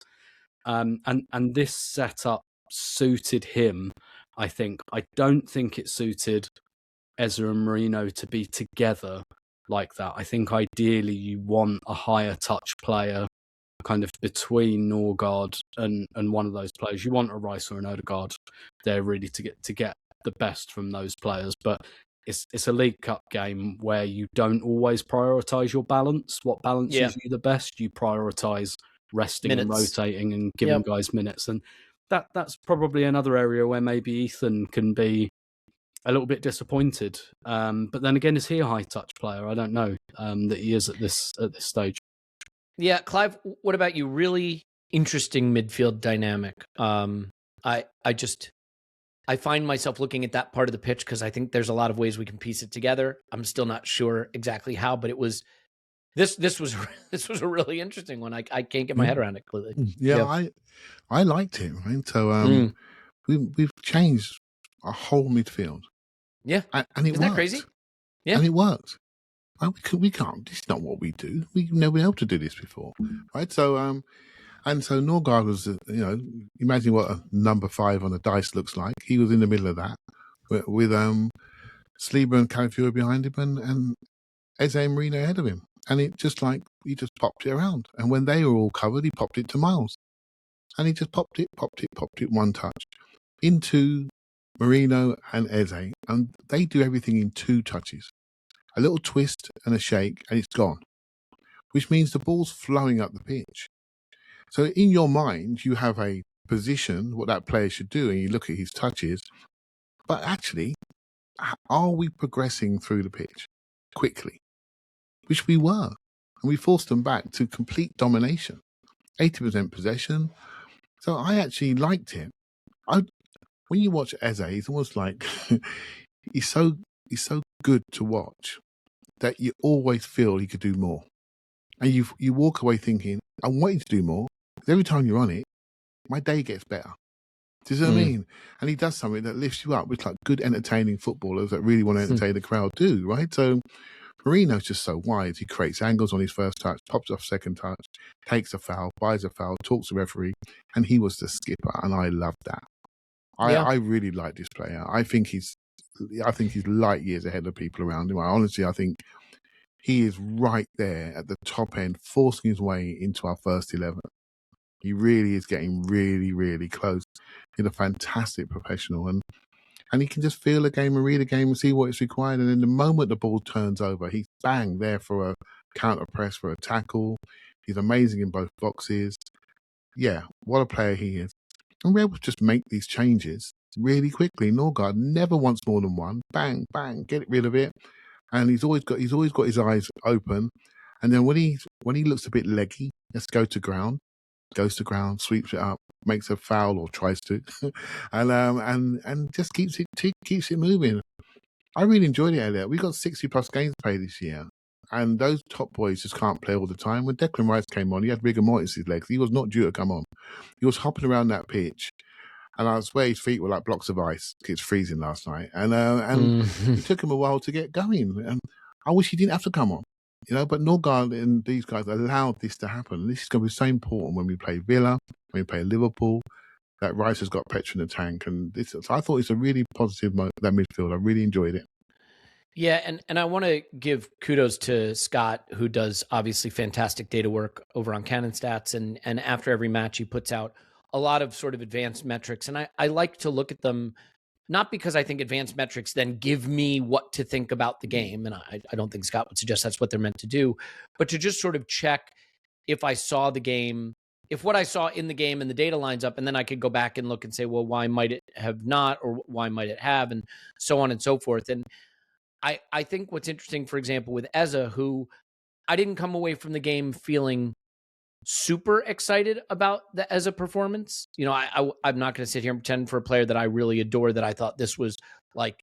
And this setup suited him, I think. I don't think it suited Eze and Merino to be together like that. I think ideally you want a higher touch player kind of between Norgaard and one of those players. You want a Rice or an Odegaard there really to get the best from those players. But it's a League Cup game where you don't always prioritise your balance. What balances you the best? You prioritise resting and rotating and giving guys minutes. And that's probably another area where maybe Ethan can be a little bit disappointed. But then again, is he a high touch player? I don't know that he is at this stage. Yeah, Clive, what about you? Really interesting midfield dynamic. I find myself looking at that part of the pitch because I think there's a lot of ways we can piece it together. I'm still not sure exactly how, but it was this was this was a really interesting one. I can't get my head around it completely. Yeah, I liked it, right? So we've changed our whole midfield. Yeah, and it isn't worked. that crazy? Yeah, and it worked. Well, we can't. This is not what we do. We've never been able to do this before, right? So and so Norgaard was, imagine what a number 5 on the dice looks like. He was in the middle of that with Saliba and Calafiori behind him and Eze and Merino ahead of him. And it just like, he just popped it around. And when they were all covered, he popped it to Miles. And he just popped it, one touch into Merino and Eze. And they do everything in 2 touches. A little twist and a shake, and it's gone. Which means the ball's flowing up the pitch. So in your mind, you have a position, what that player should do, and you look at his touches. But actually, are we progressing through the pitch quickly? Which we were. And we forced them back to complete domination. 80% possession. So I actually liked him. When you watch Eze, he's almost like, he's so good to watch that you always feel he could do more. And you walk away thinking, I want you to do more. Because every time you're on it, my day gets better. Do you see what I mean? And he does something that lifts you up, which like good entertaining footballers that really want to entertain the crowd do, right? So Merino's just so wise. He creates angles on his first touch, pops off second touch, takes a foul, buys a foul, talks to the referee, and he was the skipper, and I love that. I really like this player. I think he's light years ahead of people around him. I think he is right there at the top end, forcing his way into our first 11. He really is getting really, really close. He's a fantastic professional, and he can just feel a game and read a game and see what is required. And then the moment the ball turns over, he's bang there for a counter press, for a tackle. He's amazing in both boxes. Yeah, what a player he is. And we're able to just make these changes really quickly. Norgaard never wants more than one. Bang, bang, get rid of it. And he's always got his eyes open. And then when he looks a bit leggy, let's go to ground. Goes to ground, sweeps it up, makes a foul or tries to, and just keeps it moving. I really enjoyed it, Elliot. We got 60+ games played this year, and those top boys just can't play all the time. When Declan Rice came on, he had rigor mortis in his legs. He was not due to come on. He was hopping around that pitch, and I swear his feet were like blocks of ice. It's freezing last night, and it took him a while to get going. And I wish he didn't have to come on. But Norgaard and these guys allowed this to happen. This is going to be so important when we play Villa, when we play Liverpool, that Rice has got petrol in the tank. And so I thought it's a really positive that midfield. I really enjoyed it. Yeah, and I want to give kudos to Scott, who does obviously fantastic data work over on Cannon Stats. And after every match, he puts out a lot of sort of advanced metrics. And I like to look at them, not because I think advanced metrics then give me what to think about the game, and I don't think Scott would suggest that's what they're meant to do, but to just sort of check if I saw the game, if what I saw in the game and the data lines up, and then I could go back and look and say, well, why might it have not, or why might it have, and so on and so forth. And I think what's interesting, for example, with Eze, who I didn't come away from the game feeling super excited about the Eze performance. I'm not going to sit here and pretend for a player that I really adore that I thought this was like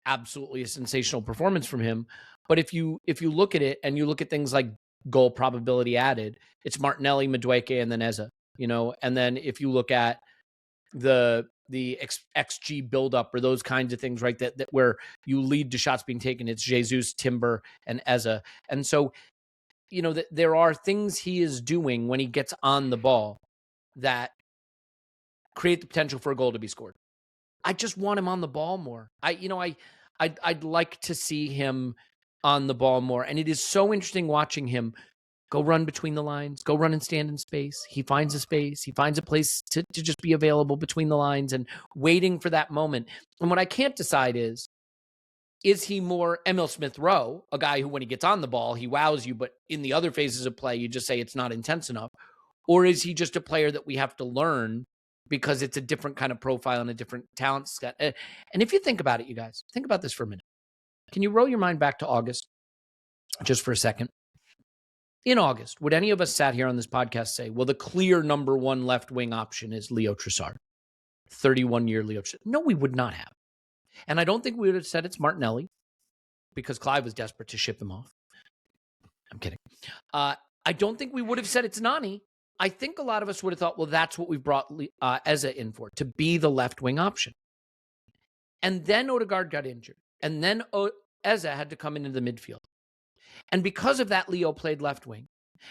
absolutely a sensational performance from him. But if you look at it and you look at things like goal probability added, it's Martinelli, Madueke, and then Eze. And then if you look at the XG buildup or those kinds of things, right, that where you lead to shots being taken, it's Jesus, Timber, and Eze. And so there are things he is doing when he gets on the ball that create the potential for a goal to be scored. I just want him on the ball more. I'd like to see him on the ball more. And it is so interesting watching him go run between the lines, go run and stand in space. He finds a space. He finds a place to just be available between the lines and waiting for that moment. And what I can't decide is he more Emil Smith-Rowe, a guy who, when he gets on the ball, he wows you, but in the other phases of play, you just say it's not intense enough? Or is he just a player that we have to learn because it's a different kind of profile and a different talent set? And if you think about it, you guys, think about this for a minute. Can you roll your mind back to August just for a second? In August, would any of us sat here on this podcast say, well, the clear number one left wing option is Leo Trossard? 31-year Leo Trossard? No, we would not have. And I don't think we would have said it's Martinelli because Clive was desperate to ship him off. I'm kidding. I don't think we would have said it's Nani. I think a lot of us would have thought, well, that's what we've brought Eze in for, to be the left wing option. And then Odegaard got injured. And then Eze had to come into the midfield. And because of that, Leo played left wing.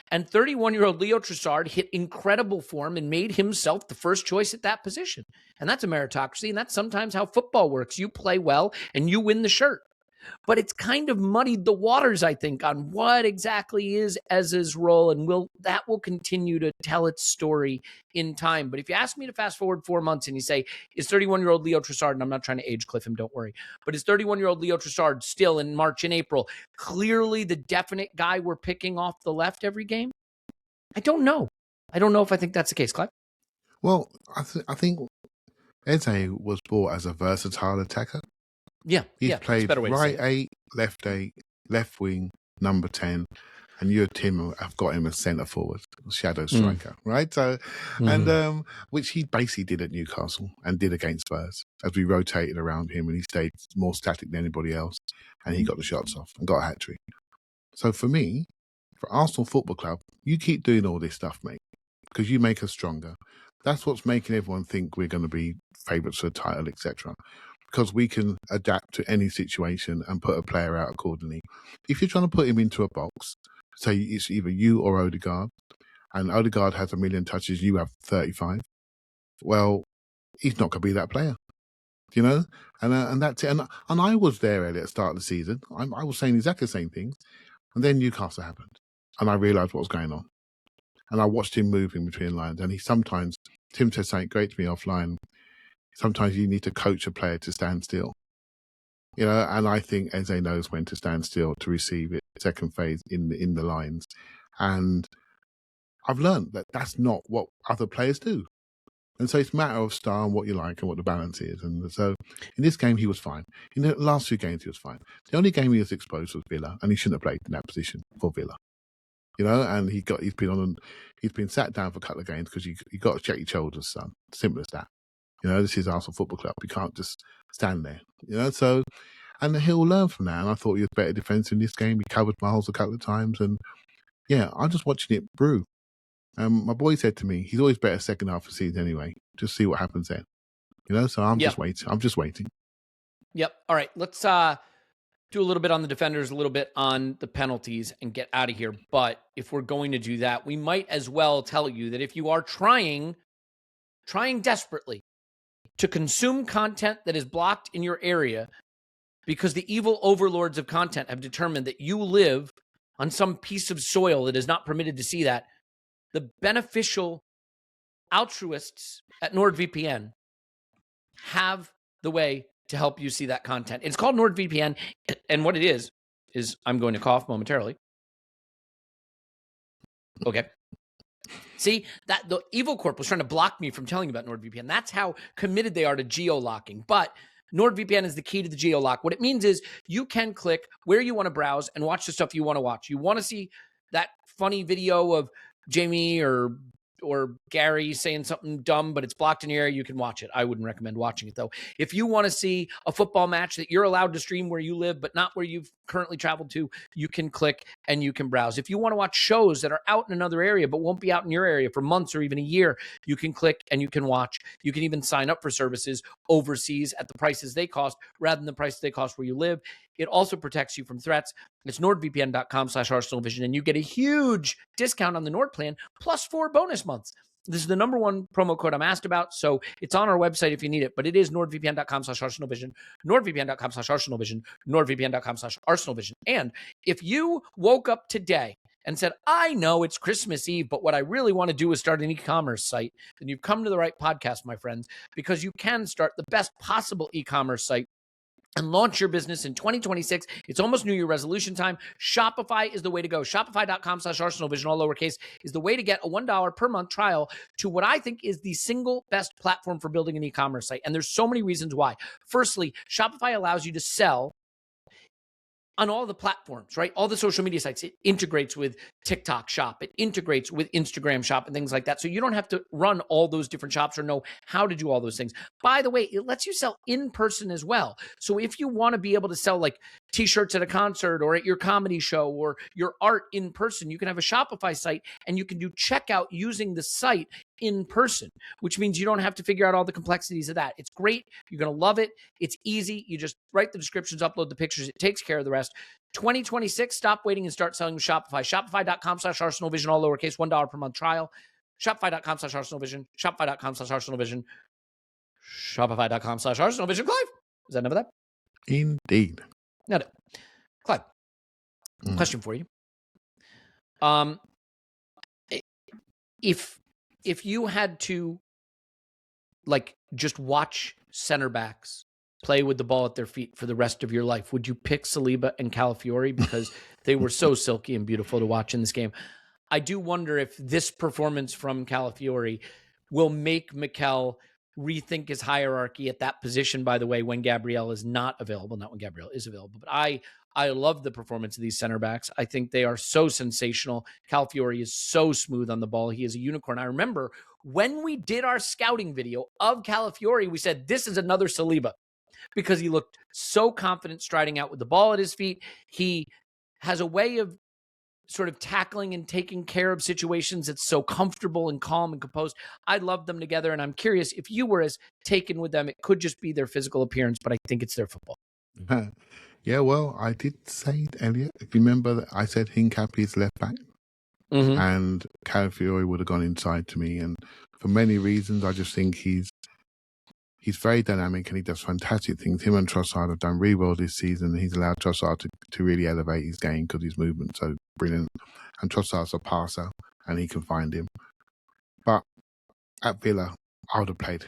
And 31-year-old Leo Trossard hit incredible form and made himself the first choice at that position. And that's a meritocracy, and that's sometimes how football works. You play well, and you win the shirt. But it's kind of muddied the waters, I think, on what exactly is Eze's role, and that will continue to tell its story in time. But if you ask me to fast forward 4 months and you say, is 31-year-old Leo Trossard, and I'm not trying to age cliff him, don't worry, but is 31-year-old Leo Trossard still in March and April clearly the definite guy we're picking off the left every game? I don't know. I don't know if I think that's the case, Clive. Well, I think Eze was bought as a versatile attacker. Yeah, He's played right 8, left wing, number 10, and you and Tim have got him as centre forward, shadow striker, right? So, and which he basically did at Newcastle and did against Spurs as we rotated around him, and he stayed more static than anybody else, and he got the shots off and got a hat trick. So for me, for Arsenal Football Club, you keep doing all this stuff, mate, because you make us stronger. That's what's making everyone think we're going to be favourites for the title, etc. Because we can adapt to any situation and put a player out accordingly. If you're trying to put him into a box, say it's either you or Odegaard, and Odegaard has 1 million touches, you have 35, well, he's not going to be that player, you know? And that's it. And I was there, Elliot, at the start of the season. I was saying exactly the same things. And then Newcastle happened. And I realised what was going on. And I watched him moving between lines. And Tim said something great to me offline. Sometimes you need to coach a player to stand still, you know, and I think Eze knows when to stand still to receive it, second phase in the lines. And I've learned that that's not what other players do. And so it's a matter of style and what you like and what the balance is. And so in this game, he was fine. In the last 2 games, he was fine. The only game he was exposed was Villa, and he shouldn't have played in that position for Villa. You know, and he's been sat down for a couple of games because you got to check your shoulders, son. Simple as that. You know, this is Arsenal Football Club. You can't just stand there. You know, so, and he'll learn from that. And I thought he was better defensive in this game. He covered Miles a couple of times. And yeah, I'm just watching it brew. My boy said to me, he's always better second half of the season anyway. Just see what happens then. You know, so I'm just waiting. Yep. All right. Let's do a little bit on the defenders, a little bit on the penalties, and get out of here. But if we're going to do that, we might as well tell you that if you are trying desperately to consume content that is blocked in your area because the evil overlords of content have determined that you live on some piece of soil that is not permitted to see that, the beneficial altruists at NordVPN have the way to help you see that content. It's called NordVPN, and what it is I'm going to cough momentarily. Okay. See, that the Evil Corp was trying to block me from telling you about NordVPN. That's how committed they are to geo-locking. But NordVPN is the key to the geo-lock. What it means is you can click where you want to browse and watch the stuff you want to watch. You want to see that funny video of Jamie or Gary saying something dumb, but it's blocked in your area, you can watch it. I wouldn't recommend watching it, though. If you want to see a football match that you're allowed to stream where you live, but not where you've currently traveled to, you can click and you can browse. If you want to watch shows that are out in another area, but won't be out in your area for months or even a year, you can click and you can watch. You can even sign up for services overseas at the prices they cost rather than the prices they cost where you live. It also protects you from threats. It's nordvpn.com/ArsenalVision, and you get a huge discount on the Nord plan, plus 4 bonus months. This is the #1 promo code I'm asked about, so it's on our website if you need it, but it is nordvpn.com/ArsenalVision, nordvpn.com/ArsenalVision, nordvpn.com/ArsenalVision. And if you woke up today and said, I know it's Christmas Eve, but what I really want to do is start an e-commerce site, then you've come to the right podcast, my friends, because you can start the best possible e-commerce site and launch your business in 2026. It's almost New Year resolution time. Shopify is the way to go. Shopify.com/ArsenalVision, all lowercase, is the way to get a $1 per month trial to what I think is the single best platform for building an e-commerce site. And there's so many reasons why. Firstly, Shopify allows you to sell on all the platforms, right? All the social media sites. It integrates with TikTok Shop. It integrates with Instagram Shop and things like that. So you don't have to run all those different shops or know how to do all those things. By the way, it lets you sell in person as well. So if you want to be able to sell like t-shirts at a concert or at your comedy show or your art in person, you can have a Shopify site and you can do checkout using the site in person, which means you don't have to figure out all the complexities of that. It's great. You're going to love it. It's easy. You just write the descriptions, upload the pictures. It takes care of the rest. 2026, stop waiting and start selling with Shopify. Shopify.com/ArsenalVision, all lowercase, $1 per month trial. Shopify.com/ArsenalVision. Shopify.com/ArsenalVision. Shopify.com/ArsenalVision. Clive, is that enough of that? Indeed. No. Clive, question for you. If you had to like just watch center backs play with the ball at their feet for the rest of your life, would you pick Saliba and Calafiori because they were so silky and beautiful to watch in this game? I do wonder if this performance from Calafiori will make Mikel rethink his hierarchy at that position, by the way, when Gabriel is not available, not when Gabriel is available. But I love the performance of these center backs. I think they are so sensational. Calafiori is so smooth on the ball. He is a unicorn. I remember when we did our scouting video of Calafiori, we said, this is another Saliba, because he looked so confident striding out with the ball at his feet. He has a way of sort of tackling and taking care of situations that's so comfortable and calm and composed. I love them together, and I'm curious if you were as taken with them. It could just be their physical appearance, but I think it's their football. Yeah, well, I did say, Elliot, if you remember that I said Hincapie's left back, and Calafiori would have gone inside to me. And for many reasons, I just think he's very dynamic and he does fantastic things. Him and Trossard have done really well this season. He's allowed Trossard to really elevate his game because his movement's so brilliant. And Trossard's a passer and he can find him. But at Villa, I would have played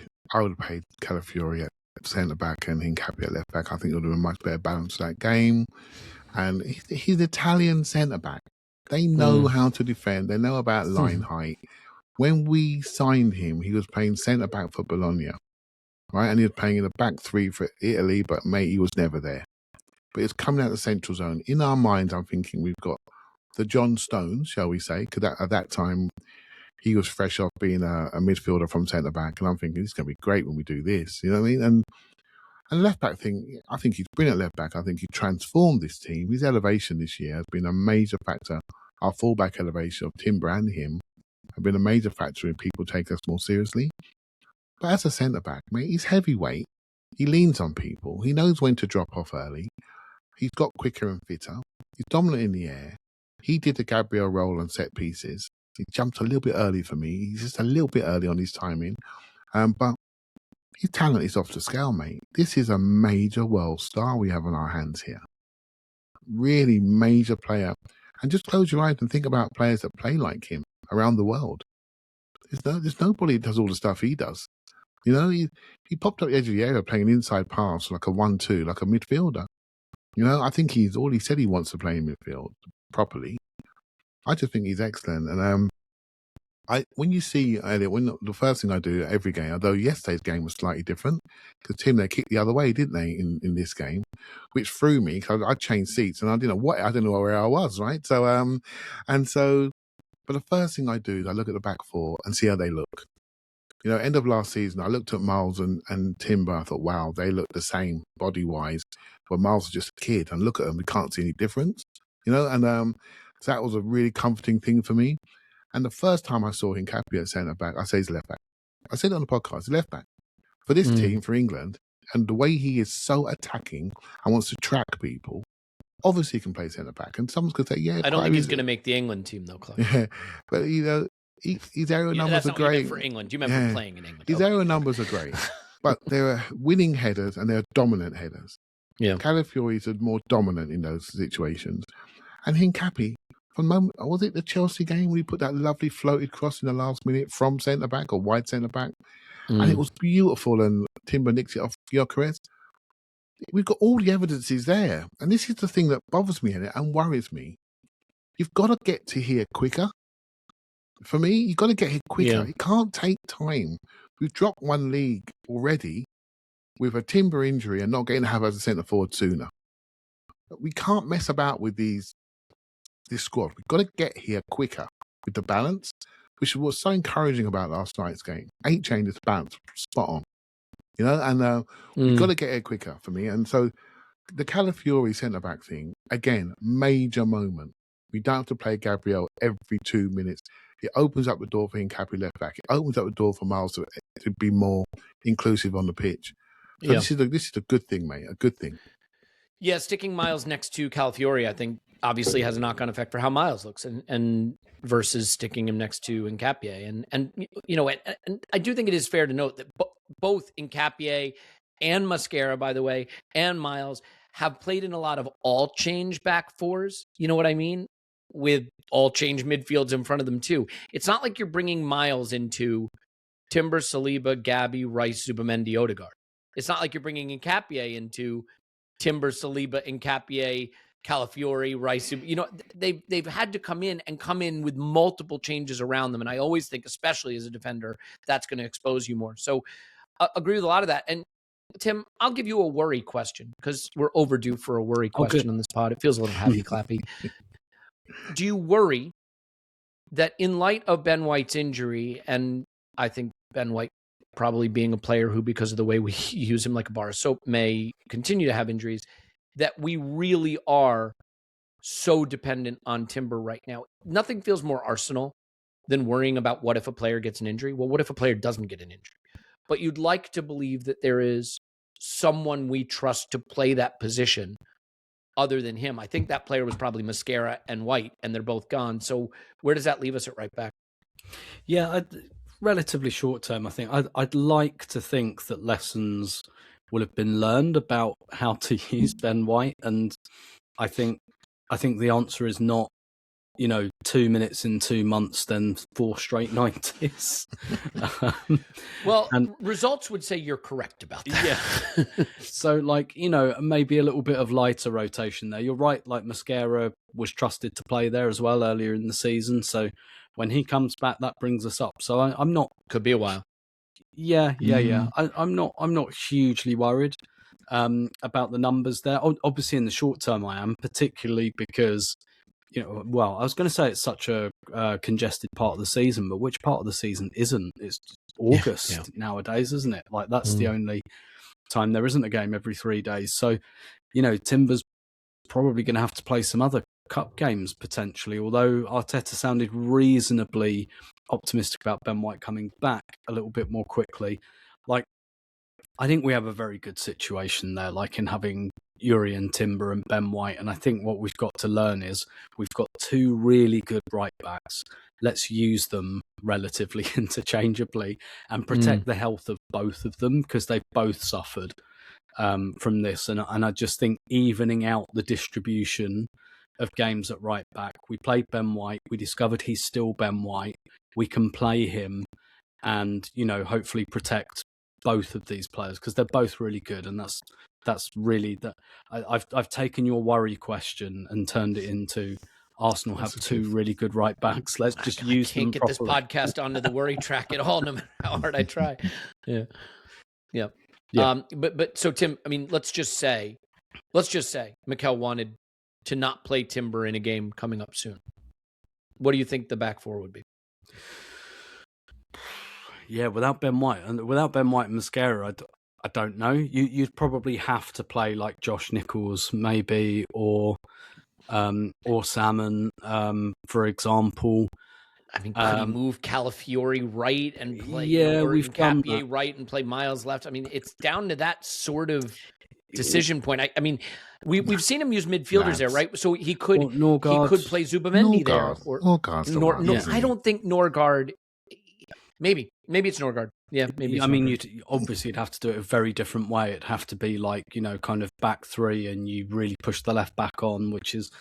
Calafiori at centre back and Hincapie at left back. I think it would have been a much better balance to that game. And he's Italian centre back. They know how to defend. They know about line height. When we signed him, he was playing centre back for Bologna. Right, and he was playing in the back three for Italy, but mate, he was never there. But it's coming out of the central zone. In our minds, I'm thinking we've got the John Stones, shall we say, because at that time he was fresh off being a midfielder from centre back, and I'm thinking this is going to be great when we do this. You know what I mean? And left back thing, I think he's brilliant left back. I think he transformed this team. His elevation this year has been a major factor. Our fullback elevation of Timber and him have been a major factor in people taking us more seriously. But as a centre-back, mate, he's heavyweight. He leans on people. He knows when to drop off early. He's got quicker and fitter. He's dominant in the air. He did the Gabriel role on set pieces. He jumped a little bit early for me. He's just a little bit early on his timing. But his talent is off the scale, mate. This is a major world star we have on our hands here. Really major player. And just close your eyes and think about players that play like him around the world. There's nobody that does all the stuff he does. You know, he popped up the edge of the area playing an inside pass, like a 1-2, like a midfielder. You know, I think he's all he said he wants to play in midfield properly. I just think he's excellent. And when you see Elliot, the first thing I do every game, although yesterday's game was slightly different, because Tim, they kicked the other way, didn't they, in this game, which threw me because I changed seats and I didn't know where I was, right? So, but the first thing I do is I look at the back four and see how they look. You know, end of last season, I looked at Miles and Timber. I thought, wow, they look the same body-wise. But Miles is just a kid. And look at them, we can't see any difference. You know, and so that was a really comforting thing for me. And the first time I saw Hincapie at centre-back, I say he's left-back. I said it on the podcast, he's left-back. For this team, for England, and the way he is so attacking and wants to track people, obviously he can play centre-back. And someone's going to say, yeah. I don't think he's going to make the England team, though, Clive. Yeah, but, you know, his aerial numbers are great. For England, you meant for playing in England. His aerial numbers are great, but there are winning headers and there are dominant headers. Yeah, Calafiori is more dominant in those situations, and Hincapie. From the moment, was it the Chelsea game where he put that lovely floated cross in the last minute from centre back or wide centre back, and it was beautiful. And Timber nicked it off Gyökeres. We've got all the evidences there, and this is the thing that bothers me in it and worries me. You've got to get to here quicker. For me, you've got to get here quicker. Yeah. It can't take time. We've dropped one league already with a Timber injury and not getting to have as a centre forward sooner. We can't mess about with this squad. We've got to get here quicker with the balance, which was so encouraging about last night's game. 8 changes, balance, spot on. And we've got to get here quicker for me. And so the Calafiori centre-back thing, again, major moment. We don't have to play Gabriel every 2 minutes. It opens up the door for Hincapié left back. It opens up the door for Miles to be more inclusive on the pitch. So this is a good thing, mate. A good thing. Yeah, sticking Miles next to Calafiori, I think, obviously has a knock-on effect for how Miles looks, and versus sticking him next to Hincapié. And I do think it is fair to note that both Hincapié and Mosquera, by the way, and Miles have played in a lot of all-change back fours. You know what I mean? With all-change midfields in front of them, too. It's not like you're bringing Miles into Timber, Saliba, Gabby, Rice, Zubimendi, Odegaard. It's not like you're bringing Hincapié into Timber, Saliba, Hincapié, Calafiori, Rice. They've had to come in with multiple changes around them. And I always think, especially as a defender, that's going to expose you more. So agree with a lot of that. And Tim, I'll give you a worry question because we're overdue for a worry question on this pod. It feels a little happy clappy. Do you worry that in light of Ben White's injury, and I think Ben White probably being a player who, because of the way we use him like a bar of soap, may continue to have injuries, that we really are so dependent on Timber right now? Nothing feels more Arsenal than worrying about what if a player gets an injury. Well, what if a player doesn't get an injury? But you'd like to believe that there is someone we trust to play that position other than him. I think that player was probably Mosquera and White, and they're both gone. So where does that leave us at right back? Yeah, relatively short term, I think. I'd like to think that lessons will have been learned about how to use Ben White, and I think the answer is not 2 minutes in 2 months, then 4 straight 90s. Well, and results would say you're correct about that. Yeah. So, maybe a little bit of lighter rotation there. You're right, Mosquera was trusted to play there as well earlier in the season. So when he comes back, that brings us up. So I'm not... Could be a while. Yeah. I'm not hugely worried about the numbers there. Obviously, in the short term, I am, particularly because... I was going to say it's such a congested part of the season, but which part of the season isn't? It's August nowadays, isn't it? That's the only time there isn't a game every 3 days. So, Timber's probably going to have to play some other cup games potentially, although Arteta sounded reasonably optimistic about Ben White coming back a little bit more quickly. I think we have a very good situation there, in having Yuri and Timber and Ben White. And I think what we've got to learn is we've got 2 really good right backs. Let's use them relatively interchangeably and protect the health of both of them, because they've both suffered from this. And I just think evening out the distribution of games at right back. We played Ben White. We discovered he's still Ben White. We can play him and, hopefully protect both of these players, because they're both really good. And that's really that. I've taken your worry question and turned it into Arsenal have 2 really good right backs. Let's just use them properly. I can't get this podcast onto the worry track at all, no matter how hard I try. Yeah. But so Tim, I mean, let's just say Mikel wanted to not play Timber in a game coming up soon. What do you think the back 4 would be? Yeah, without Ben White and Mosquera, I don't know. You'd probably have to play Josh Nichols, maybe, or Salmon, for example. I mean, could he move Calafiori right and play Hincapié right and play Miles left? I mean, it's down to that sort of decision point. I mean, we've seen him use midfielders there, right? So he could play Zubimendi there. Norgaard. I don't think Norgaard. Maybe it's Norgaard. Yeah, maybe. You'd have to do it a very different way. It'd have to be kind of back 3, and you really push the left back on, which is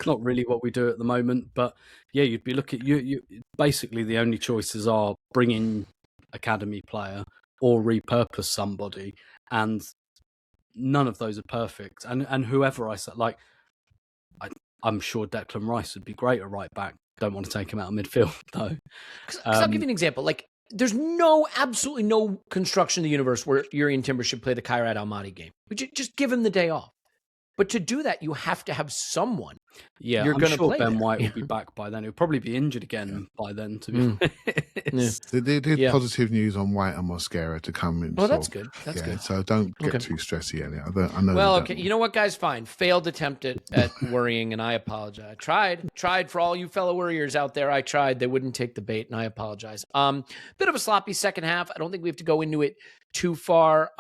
not really what we do at the moment. But yeah, you'd be looking. You basically the only choices are bring in academy player or repurpose somebody, and none of those are perfect. And whoever I said, I'm sure Declan Rice would be great at right back. Don't want to take him out of midfield though. Because I'll give you an example. There's absolutely no construction in the universe where Yuri and Timber should play the Kairat Almaty game. Would you just give him the day off? But to do that, you have to have someone. Yeah, You're I'm gonna sure play Ben there. White will be back by then. He'll probably be injured again by then, to be honest. There's positive news on White and Mosquera to come in. Well, that's good. That's good. So don't get too stressy, Elliot. I know. Well, okay. You know what, guys? Fine. Failed attempt at worrying, and I apologize. Tried for all you fellow worriers out there. I tried. They wouldn't take the bait, and I apologize. Bit of a sloppy second half. I don't think we have to go into it too far.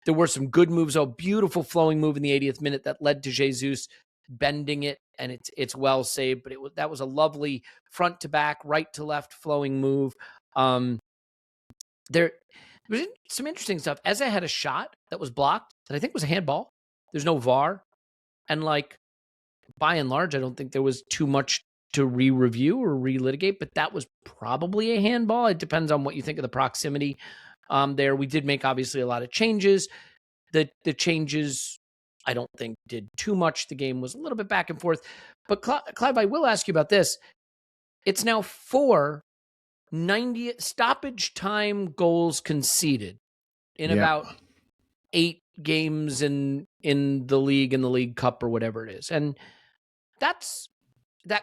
There were some good moves. A beautiful flowing move in the 80th minute that led to Jesus bending it, and it's well saved. But that was a lovely front to back, right to left flowing move. There was some interesting stuff. Eze had a shot that was blocked that I think was a handball. There's no VAR, and by and large, I don't think there was too much to re-review or relitigate. But that was probably a handball. It depends on what you think of the proximity. There, we did make obviously a lot of changes. The changes, I don't think, did too much. The game was a little bit back and forth. But Clive, I will ask you about this. It's now 4 90 stoppage time goals conceded in about 8 games in the league, in the League Cup or whatever it is. And that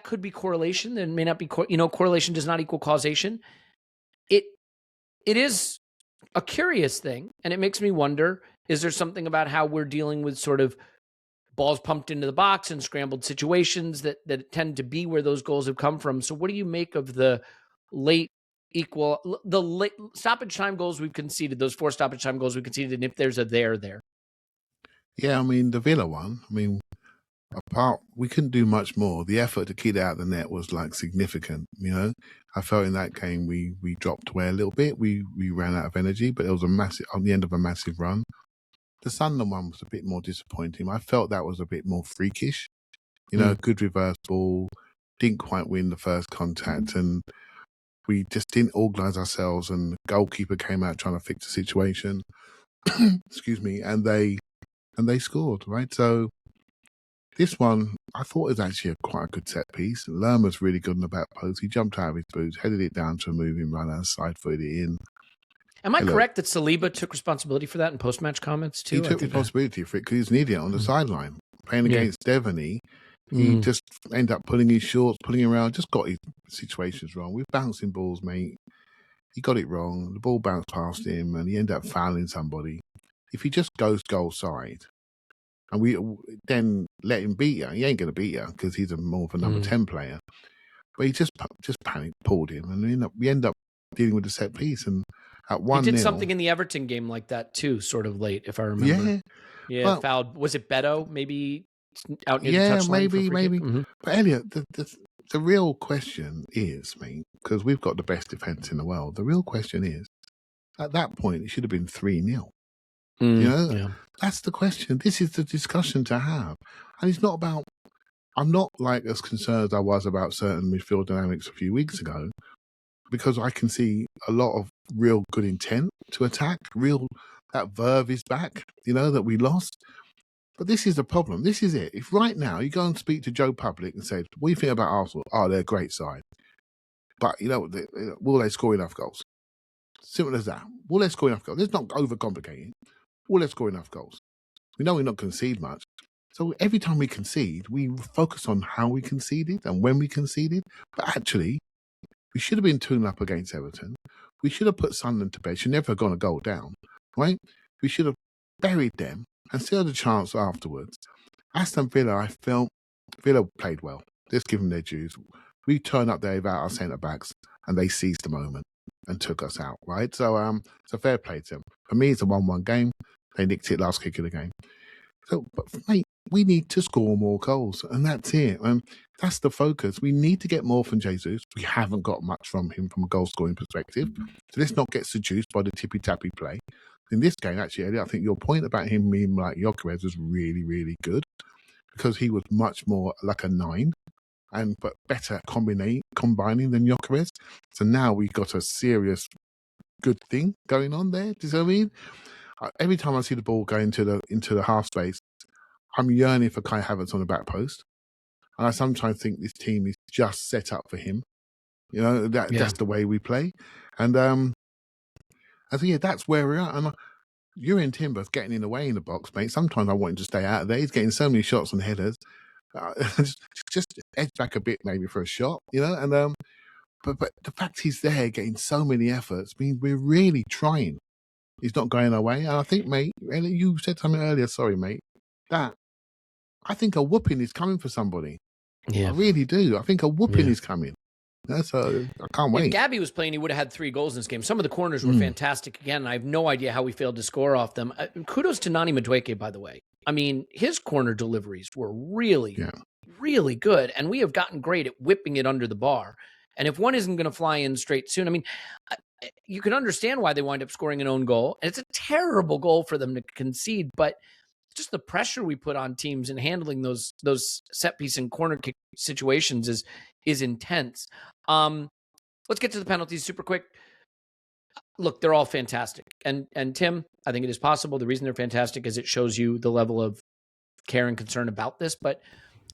could be correlation. There may not be, correlation does not equal causation. It is a curious thing, and it makes me wonder, is there something about how we're dealing with sort of balls pumped into the box and scrambled situations that tend to be where those goals have come from? So what do you make of the late stoppage time goals we've conceded, those 4 stoppage time goals we've conceded, and if there's a there? Yeah, I mean, the Villa one, we couldn't do much more. The effort to keep it out of the net was significant, I felt in that game we dropped away a little bit. We ran out of energy, but it was on the end of a massive run. The Sunderland one was a bit more disappointing. I felt that was a bit more freakish, good reverse ball, didn't quite win the first contact, and we just didn't organise ourselves, and the goalkeeper came out trying to fix the situation. Excuse me, and they scored, right? So this one, I thought it was actually quite a good set piece. Lerma's really good in the back post. He jumped out of his boots, headed it down to a moving runner, side-footed it in. Am I correct that Saliba took responsibility for that in post-match comments too? He took responsibility for it because he was an idiot on the sideline. Playing against Devony, he just ended up pulling his shorts, pulling around, just got his situations wrong. With bouncing balls, mate, he got it wrong. The ball bounced past him and he ended up fouling somebody. If he just goes goal side, and we then let him beat you, he ain't going to beat you because he's more of a number 10 player. But he just panicked, pulled him, and we end up dealing with the set piece. And at 1-0, he did something in the Everton game like that too, sort of late, if I remember. Yeah, well, fouled. Was it Beto? Maybe out near the touchline. Maybe. But Elliot, the real question is, mate, because we've got the best defence in the world. The real question is, at that point, it should have been 3-0. That's the question. This is the discussion to have. And it's not about, I'm not as concerned as I was about certain midfield dynamics a few weeks ago, because I can see a lot of real good intent to attack. That verve is back, that we lost. But this is the problem. This is it. If right now you go and speak to Joe Public and say, what do you think about Arsenal? Oh, they're a great side. But, will they score enough goals? Simple as that. Will they score enough goals? Let's not overcomplicate it. Will they score enough goals? We know we're not concede much. So every time we concede, we focus on how we conceded and when we conceded. But actually, we should have been 2-0 against Everton. We should have put Sunderland to bed. Should never have gone a goal down, right? We should have buried them and still had a chance afterwards. Aston Villa, I felt Villa played well. Let's give them their dues. We turned up there without our centre-backs and they seized the moment and took us out, right? So fair play to them. For me, it's a 1-1 game. They nicked it last kick of the game. So, but mate, we need to score more goals, and that's it. And that's the focus. We need to get more from Jesus. We haven't got much from him from a goal-scoring perspective. So let's not get seduced by the tippy-tappy play. In this game, actually, Elliot, I think your point about him being like Gyökeres was really, really good, because he was much more like a 9, but better at combining than Gyökeres. So now we've got a serious good thing going on there. Do you see what I mean? Every time I see the ball go into the half space, I'm yearning for Kai Havertz on the back post. And I sometimes think this team is just set up for him. That's the way we play. And I think that's where we're at. And you're in Timber's getting in the way in the box, mate. Sometimes I want him to stay out of there. He's getting so many shots and headers. Just edge back a bit maybe for a shot, and but the fact he's there getting so many efforts means we're really trying. He's not going away. And I think, mate, Elliot, you said something earlier, sorry, mate, that I think a whooping is coming for somebody. Yeah. I really do. I think a whooping is coming. So I can't wait. If Gabby was playing, he would have had 3 goals in this game. Some of the corners were fantastic again. I have no idea how we failed to score off them. Kudos to Nani Madueke, by the way. I mean, his corner deliveries were really, really good. And we have gotten great at whipping it under the bar. And if one isn't going to fly in straight soon, I mean, you can understand why they wind up scoring an own goal. And it's a terrible goal for them to concede, but just the pressure we put on teams in handling those set piece and corner kick situations is intense. Let's get to the penalties super quick. Look, they're all fantastic. And Tim, I think it is possible. The reason they're fantastic is it shows you the level of care and concern about this. But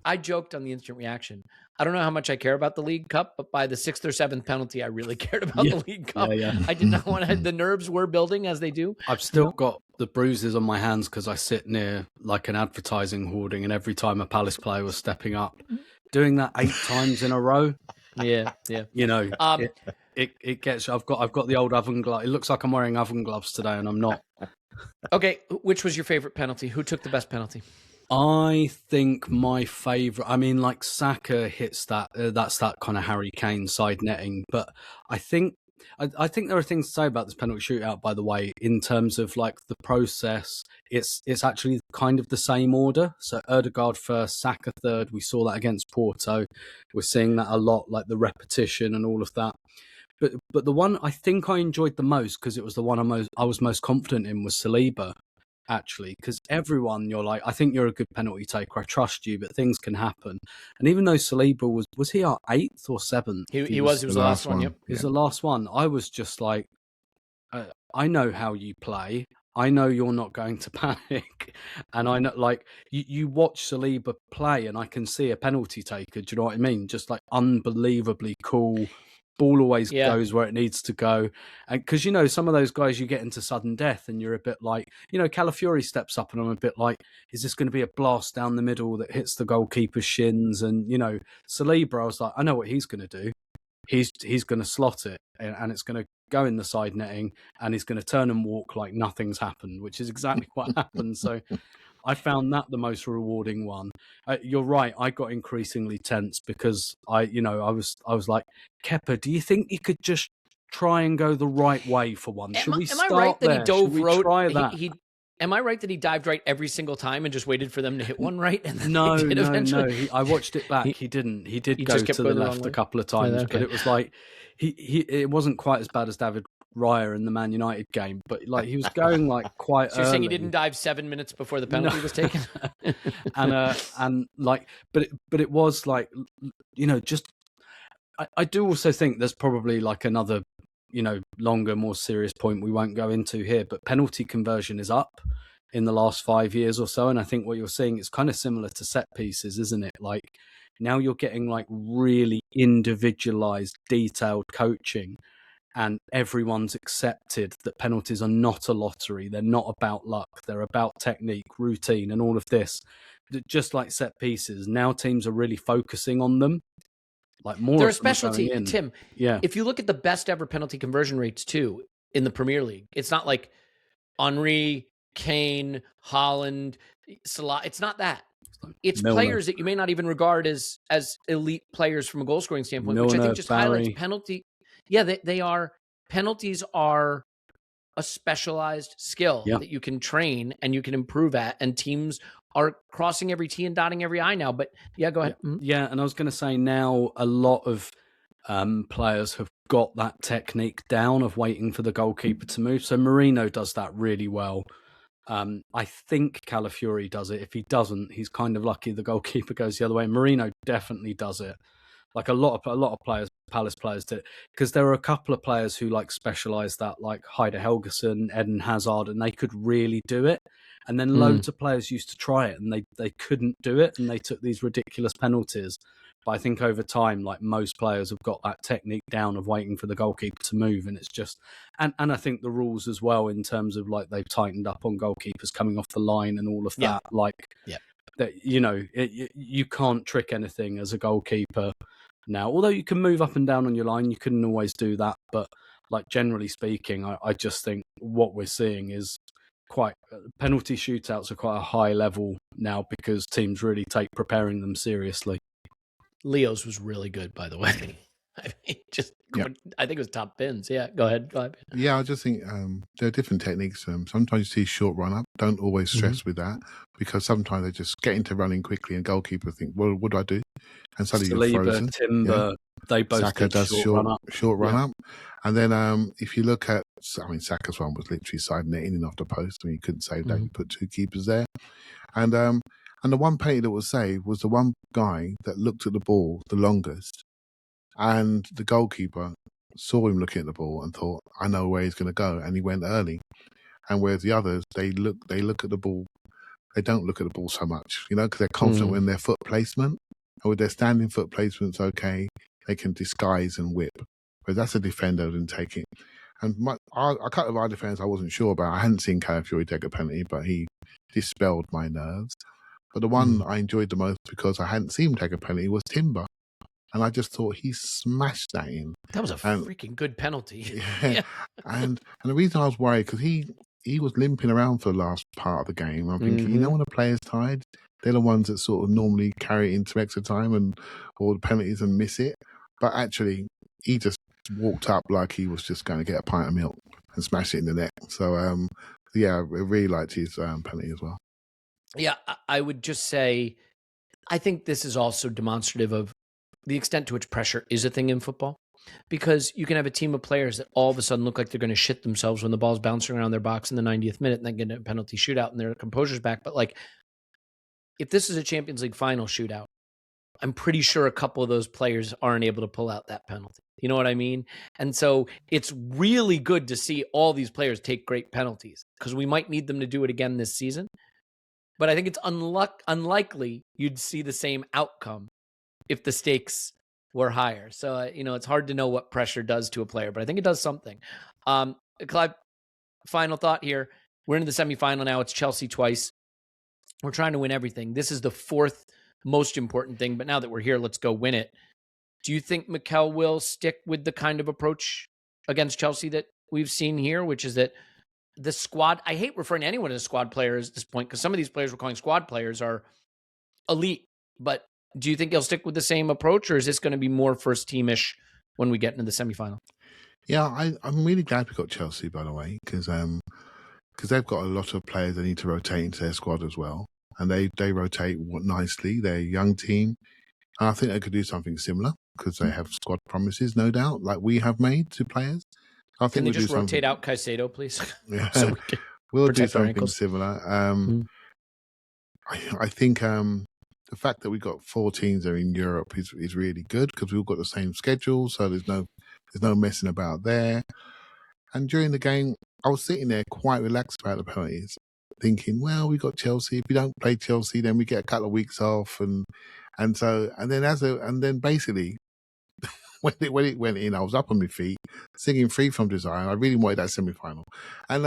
I joked on the instant reaction. I don't know how much I care about the League Cup, but by the 6th or 7th penalty, I really cared about the League Cup. I did not want to, the nerves were building as they do. I've still got the bruises on my hands because I sit near like an advertising hoarding, and every time a Palace player was stepping up, doing that 8 times in a row. Yeah. It gets. I've got the old oven glove. It looks like I'm wearing oven gloves today, and I'm not. Okay, which was your favorite penalty? Who took the best penalty? I think my favourite, I mean, like Saka hits that, that's that kind of Harry Kane side netting. But I think there are things to say about this penalty shootout, by the way, in terms of like the process. It's actually kind of the same order. So Odegaard first, Saka third. We saw that against Porto. We're seeing that a lot, like the repetition and all of that. But the one I think I enjoyed the most, because it was the one I was most confident in, was Saliba. Actually, because everyone, you're like, I think you're a good penalty taker, I trust you, but things can happen. And even though Saliba was he our 8th or 7th? He was the last one. Yep, he was the last one. I was just like, I know how you play. I know you're not going to panic, and I know, like, you watch Saliba play, and I can see a penalty taker. Do you know what I mean? Just like unbelievably cool. Ball always goes where it needs to go. And because, some of those guys, you get into sudden death and you're a bit like, Calafiori steps up and I'm a bit like, is this going to be a blast down the middle that hits the goalkeeper's shins? And, Saliba, I was like, I know what he's going to do. He's going to slot it and it's going to go in the side netting and he's going to turn and walk like nothing's happened, which is exactly what happened. So I found that the most rewarding one. You're right. I got increasingly tense because I was like, Kepa, do you think you could just try and go the right way for one? Should we start am I right that there? he dove try that? Am I right that he dived right every single time and just waited for them to hit one right? And then No. eventually? I watched it back. He didn't. He did go to the left a couple of times, but it was like it wasn't quite as bad as David Raya in the Man United game, but like he was going like quite. So you're saying he didn't dive 7 minutes before the penalty was taken? and like, but it was like, just. I do also think there's probably like another, longer, more serious point we won't go into here, but penalty conversion is up in the last 5 years or so, and I think what you're seeing is kind of similar to set pieces, isn't it? Like now you're getting like really individualized, detailed coaching. And everyone's accepted that penalties are not a lottery. They're not about luck. They're about technique, routine, and all of this. Just like set pieces, now teams are really focusing on them. Like more. They're a specialty, Tim. Yeah. If you look at the best ever penalty conversion rates too in the Premier League, it's not like Henry, Kane, Holland, Salah. It's not that. It's players that you may not even regard as elite players from a goal scoring standpoint, which I think just highlights penalty. Yeah, they are. Penalties are a specialized skill that you can train and you can improve at, and teams are crossing every T and dotting every I now. But yeah, go ahead. Yeah, and I was going to say now a lot of players have got that technique down of waiting for the goalkeeper to move. So Merino does that really well. I think Calafiori does it. If he doesn't, he's kind of lucky the goalkeeper goes the other way. Merino definitely does it. Like a lot of players Palace players did it, because there are a couple of players who like specialise that, like Heider Helgeson, Eden Hazard, and they could really do it. And then loads of players used to try it and they couldn't do it, and they took these ridiculous penalties. But I think over time, like, most players have got that technique down of waiting for the goalkeeper to move, and it's just, and I think the rules as well, in terms of like they've tightened up on goalkeepers coming off the line and all of that. That, you know, you can't trick anything as a goalkeeper now. Although you can move up and down on your line, you couldn't always do that. But like, generally speaking, I just think what we're seeing is quite penalty shootouts are quite a high level now, because teams really take preparing them seriously. Leo's was really good, by the way. I mean, I think it was top bins. Yeah, go ahead. Yeah, I just think there are different techniques. Sometimes you see short run up. Don't always stress with that, because sometimes they just get into running quickly and goalkeeper think, well, what do I do? And suddenly you're frozen. Timber, they both Saka does short run up. And then if you look at, I mean, Saka's one was literally side netting and off the post. I mean, you couldn't save that. You put two keepers there. And the one penalty that was saved was the one guy that looked at the ball the longest. And the goalkeeper saw him looking at the ball and thought, I know where he's going to go. And he went early. And whereas the others, they look at the ball. They don't look at the ball so much, you know, because they're confident in their foot placement. And with their standing foot placement's okay, they can disguise and whip. But that's a defender who didn't take it. And a couple of our defenders I wasn't sure about. I hadn't seen Calafiori take a penalty, but he dispelled my nerves. But the one I enjoyed the most, because I hadn't seen him take a penalty, was Timber. And I just thought he smashed that in. That was a freaking good penalty. Yeah. And the reason I was worried, because he was limping around for the last part of the game. I'm thinking, you know, when a player's tired, they're the ones that sort of normally carry it into extra time or the penalties and miss it. But actually, he just walked up like he was just going to get a pint of milk and smash it in the net. So, yeah, I really liked his penalty as well. Yeah, I would just say, I think this is also demonstrative of the extent to which pressure is a thing in football. Because you can have a team of players that all of a sudden look like they're going to shit themselves when the ball's bouncing around their box in the 90th minute, and then get a penalty shootout and their composure's back. But like, if this is a Champions League final shootout, I'm pretty sure a couple of those players aren't able to pull out that penalty. You know what I mean? And so it's really good to see all these players take great penalties, because we might need them to do it again this season. But I think it's unlikely you'd see the same outcome if the stakes were higher. So, you know, it's hard to know what pressure does to a player, but I think it does something. Clive, final thought here. We're in the semifinal now. It's Chelsea twice. We're trying to win everything. This is the fourth most important thing, but now that we're here, let's go win it. Do you think Mikel will stick with the kind of approach against Chelsea that we've seen here, which is that the squad, I hate referring to anyone as squad players at this point, because some of these players we're calling squad players are elite, but do you think he'll stick with the same approach, or is this going to be more first teamish when we get into the semifinal? Yeah, I'm really glad we got Chelsea, by the way, because they've got a lot of players they need to rotate into their squad as well. And they rotate nicely. They're a young team. And I think they could do something similar, because they have squad promises, no doubt, like we have made to players. I think Can they just rotate out Caicedo, please? Yeah. So we can we'll do something similar. I think the fact that we got 4 teams that are in Europe is really good, because we've all got the same schedule, so there's no messing about there. And during the game, I was sitting there quite relaxed about the penalties, thinking, well, we got Chelsea. If we don't play Chelsea, then we get a couple of weeks off, and then basically when it went in, I was up on my feet singing "Free from Desire." I really wanted that semi-final, and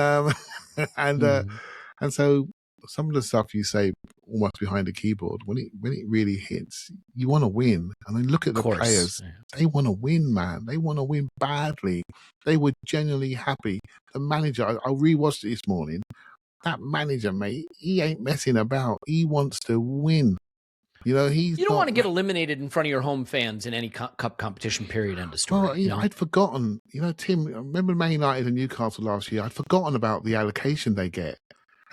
so some of the stuff you say almost behind the keyboard, when it really hits, you want to win. And then look at the players; they want to win, man. They want to win badly. They were genuinely happy. The manager, I rewatched it this morning. That manager, mate, he ain't messing about. He wants to win. You know, you don't want to get eliminated in front of your home fans in any cup competition, period, end of story. Well, I'd forgotten, Tim, remember Man United and Newcastle last year? I'd forgotten about the allocation they get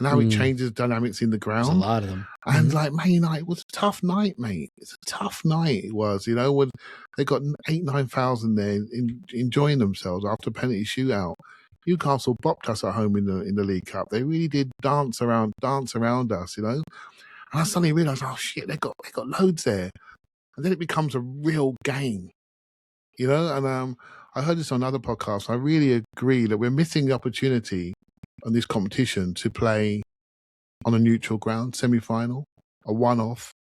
and how it changes dynamics in the ground. There's a lot of them. And like Man United was a tough night, mate. It's a tough night, it was, when they got 8,000-9,000 there enjoying themselves after a penalty shootout. Newcastle bopped us at home in the League Cup. They really did dance around us, And I suddenly realised, oh shit, they got loads there. And then it becomes a real game. you know. And I heard this on other podcasts. I really agree that we're missing the opportunity on this competition to play on a neutral ground, semi-final, a one-off.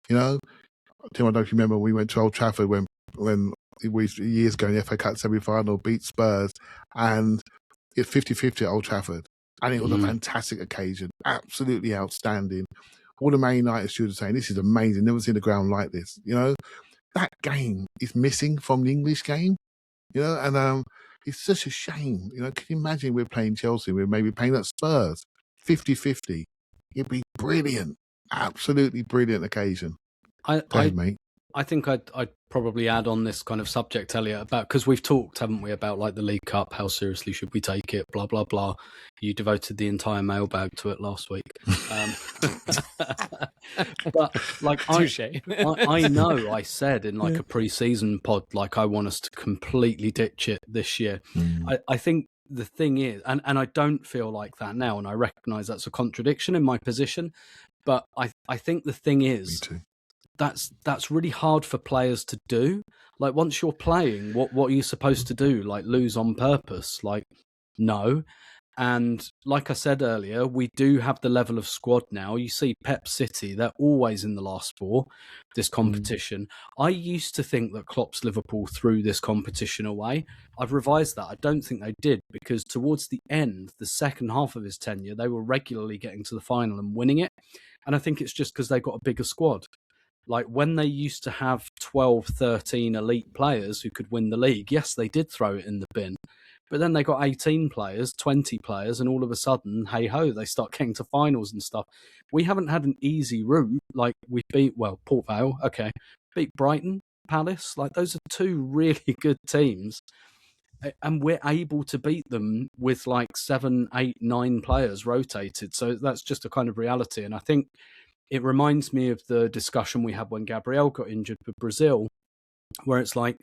You know, Tim, I don't know if you remember we went to Old Trafford when we years ago in the FA Cup semi-final, beat Spurs, and it's 50-50 at Old Trafford. And it was a fantastic occasion, absolutely outstanding. All the Man United students saying, this is amazing, never seen the ground like this. You know, that game is missing from the English game, you know, and it's such a shame. You know, can you imagine we're playing Chelsea, we're maybe playing at Spurs, 50-50. It'd be brilliant, absolutely brilliant occasion. Go ahead, mate. I think I'd probably add on this kind of subject, Elliot, about, because we've talked, haven't we, about like the League Cup, how seriously should we take it, blah, blah, blah. You devoted the entire mailbag to it last week. But like, I know I said in like a pre-season pod, like I want us to completely ditch it this year. I think the thing is, and I don't feel like that now, and I recognise that's a contradiction in my position, but I think the thing is, that's really hard for players to do. Like, once you're playing, what are you supposed to do? Like, lose on purpose? Like, no. And like I said earlier, we do have the level of squad now. You see Pep City, they're always in the last four, this competition. I used to think that Klopp's Liverpool threw this competition away. I've revised that. I don't think they did, because towards the end, the second half of his tenure, they were regularly getting to the final and winning it. And I think it's just because they got a bigger squad. Like, when they used to have 12, 13 elite players who could win the league, yes, they did throw it in the bin. But then they got 18 players, 20 players, and all of a sudden, hey-ho, they start getting to finals and stuff. We haven't had an easy route. Like, we beat, Port Vale, okay, beat Brighton, Palace. Like, those are two really good teams. And we're able to beat them with like 7, 8, 9 players rotated. So that's just a kind of reality. And I think it reminds me of the discussion we had when Gabriel got injured with Brazil, where it's like,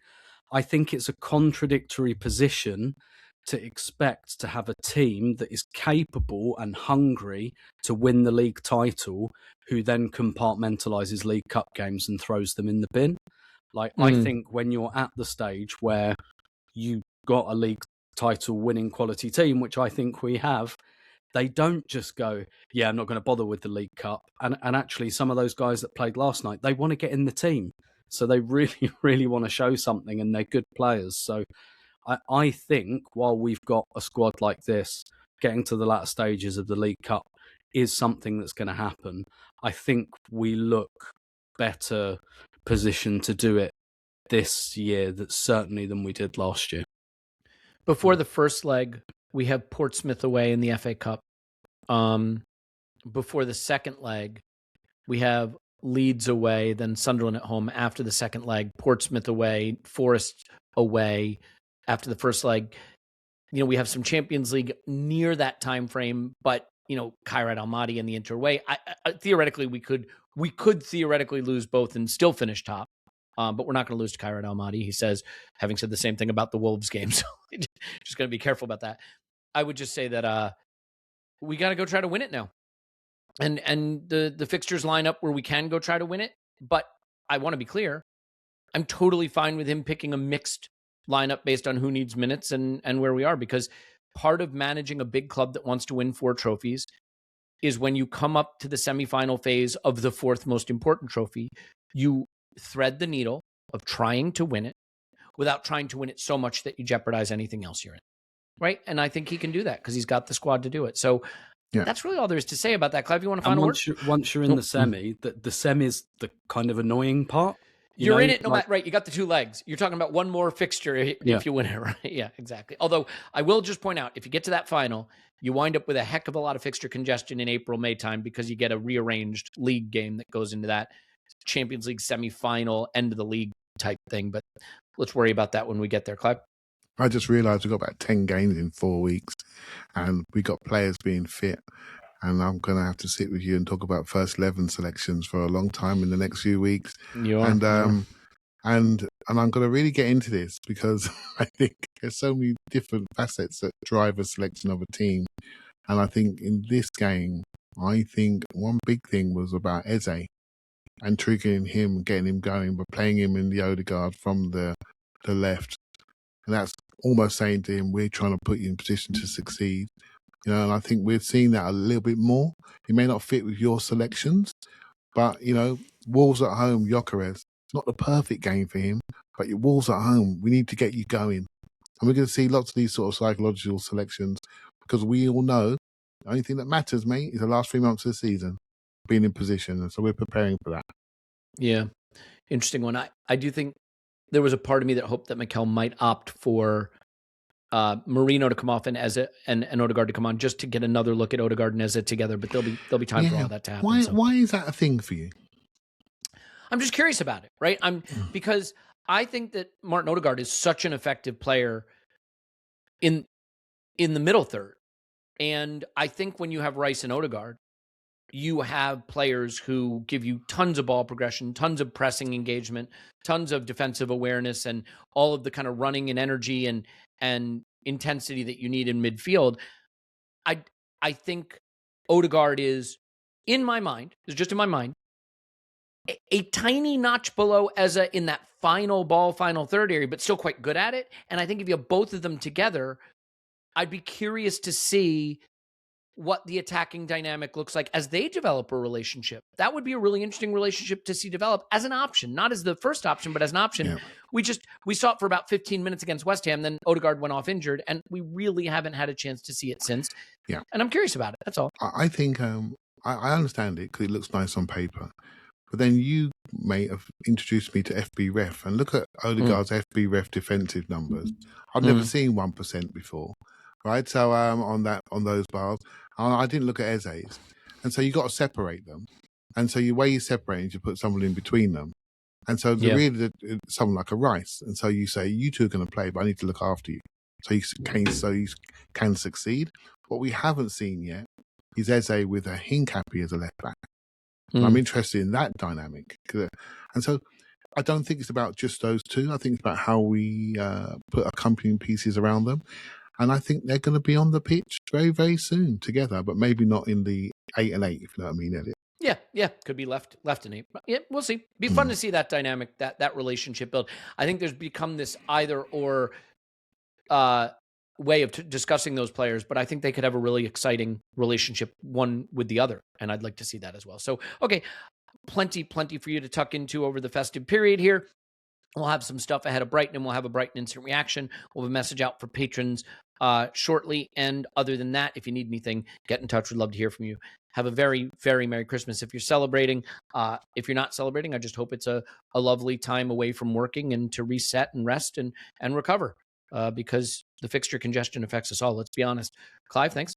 I think it's a contradictory position to expect to have a team that is capable and hungry to win the league title, who then compartmentalizes League Cup games and throws them in the bin. Like, I think when you're at the stage where you got a league title winning quality team, which I think we have, they don't just go, yeah, I'm not going to bother with the League Cup. And actually, some of those guys that played last night, they want to get in the team. So they really, really want to show something, and they're good players. So I think while we've got a squad like this, getting to the latter stages of the League Cup is something that's going to happen. I think we look better positioned to do it this year, certainly than we did last year. Before the first leg, we have Portsmouth away in the FA Cup. Before the second leg, we have Leeds away, then Sunderland at home after the second leg, Portsmouth away, Forest away after the first leg. You know, we have some Champions League near that time frame, but you know, Kairat Almaty and the Inter away. Theoretically, we could theoretically lose both and still finish top. But we're not going to lose to Kairat Almaty, he says, having said the same thing about the Wolves game. So just going to be careful about that. I would just say that we got to go try to win it now. And the fixtures line up where we can go try to win it. But I want to be clear, I'm totally fine with him picking a mixed lineup based on who needs minutes and where we are, because part of managing a big club that wants to win 4 trophies is when you come up to the semifinal phase of the 4th most important trophy, you thread the needle of trying to win it without trying to win it so much that you jeopardize anything else you're in. Right? And I think he can do that because he's got the squad to do it. So that's really all there is to say about that. Clive, you want to final word? Once you're in the semi, the semi is the kind of annoying part. You're in it no matter, right? You got the 2 legs. You're talking about one more fixture if you win it, right? Yeah, exactly. Although I will just point out, if you get to that final, you wind up with a heck of a lot of fixture congestion in April, May time, because you get a rearranged league game that goes into that Champions League semifinal, end of the league type thing. But let's worry about that when we get there, Clive. I just realised we've got about 10 games in 4 weeks, and we got players being fit. And I'm going to have to sit with you and talk about first 11 selections for a long time in the next few weeks. You are. And I'm going to really get into this because I think there's so many different facets that drive a selection of a team. And I think in this game, I think one big thing was about Eze and triggering him, getting him going, but playing him in the Odegaard from the the left. And that's almost saying to him, we're trying to put you in position to succeed. You know, and I think we're seeing that a little bit more. It may not fit with your selections, but, you know, Wolves at home, Gyökeres, not the perfect game for him, but your Wolves at home, we need to get you going. And we're going to see lots of these sort of psychological selections because we all know the only thing that matters, mate, is the last 3 months of the season, being in position. And so we're preparing for that. Yeah. Interesting one. I do think there was a part of me that hoped that Mikel might opt for Merino to come off and Eze and Odegaard to come on just to get another look at Odegaard and Eze together, but there'll be time for all that to happen. Why is that a thing for you? I'm just curious about it, right? Because I think that Martin Odegaard is such an effective player in the middle third. And I think when you have Rice and Odegaard, you have players who give you tons of ball progression, tons of pressing engagement, tons of defensive awareness, and all of the kind of running and energy and intensity that you need in midfield. I think Odegaard is, in my mind, a tiny notch below Eze in that final third area, but still quite good at it. And I think if you have both of them together, I'd be curious to see what the attacking dynamic looks like as they develop a relationship. That would be a really interesting relationship to see develop as an option, not as the first option, but as an option. Yeah. We saw it for about 15 minutes against West Ham, then Odegaard went off injured, and we really haven't had a chance to see it since. Yeah. And I'm curious about it. That's all. I think I understand it because it looks nice on paper. But then you, mate, have introduced me to FB Ref, and look at Odegaard's FB Ref defensive numbers. I've never seen 1% before, right? So on those bars, I didn't look at Eze's, and so you got to separate them. And so the way you separate is you put someone in between them, and so really someone like a Rice, and so you say you two are going to play, but I need to look after you, so you can succeed. What we haven't seen yet is Eze with a Hincapié as a left back. I'm interested in that dynamic. And so I don't think it's about just those two. I think it's about how we put accompanying pieces around them. And I think they're going to be on the pitch very, very soon together, but maybe not in the 8 and 8, if you know what I mean, Elliot. Yeah. Could be left in 8. Yeah, we'll see. Be fun to see that dynamic, that relationship build. I think there's become this either or way of discussing those players, but I think they could have a really exciting relationship one with the other, and I'd like to see that as well. So, okay, plenty for you to tuck into over the festive period here. We'll have some stuff ahead of Brighton, and we'll have a Brighton instant reaction. We'll have a message out for patrons shortly, and other than that, if you need anything, get in touch. We'd love to hear from you. Have a very, very Merry Christmas if you're celebrating. If you're not celebrating, I just hope it's a lovely time away from working and to reset and rest and recover. Because the fixture congestion affects us all. Let's be honest. Clive, thanks.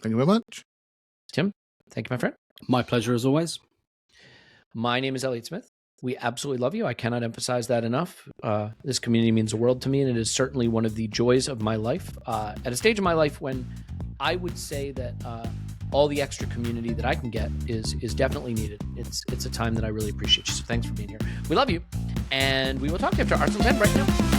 Thank you very much. Tim, thank you, my friend. My pleasure as always. My name is Elliot Smith. We absolutely love you. I cannot emphasize that enough. This community means the world to me, and it is certainly one of the joys of my life. At a stage of my life when I would say that all the extra community that I can get is definitely needed. It's a time that I really appreciate you. So thanks for being here. We love you, and we will talk to you after Arsenal 10 right now.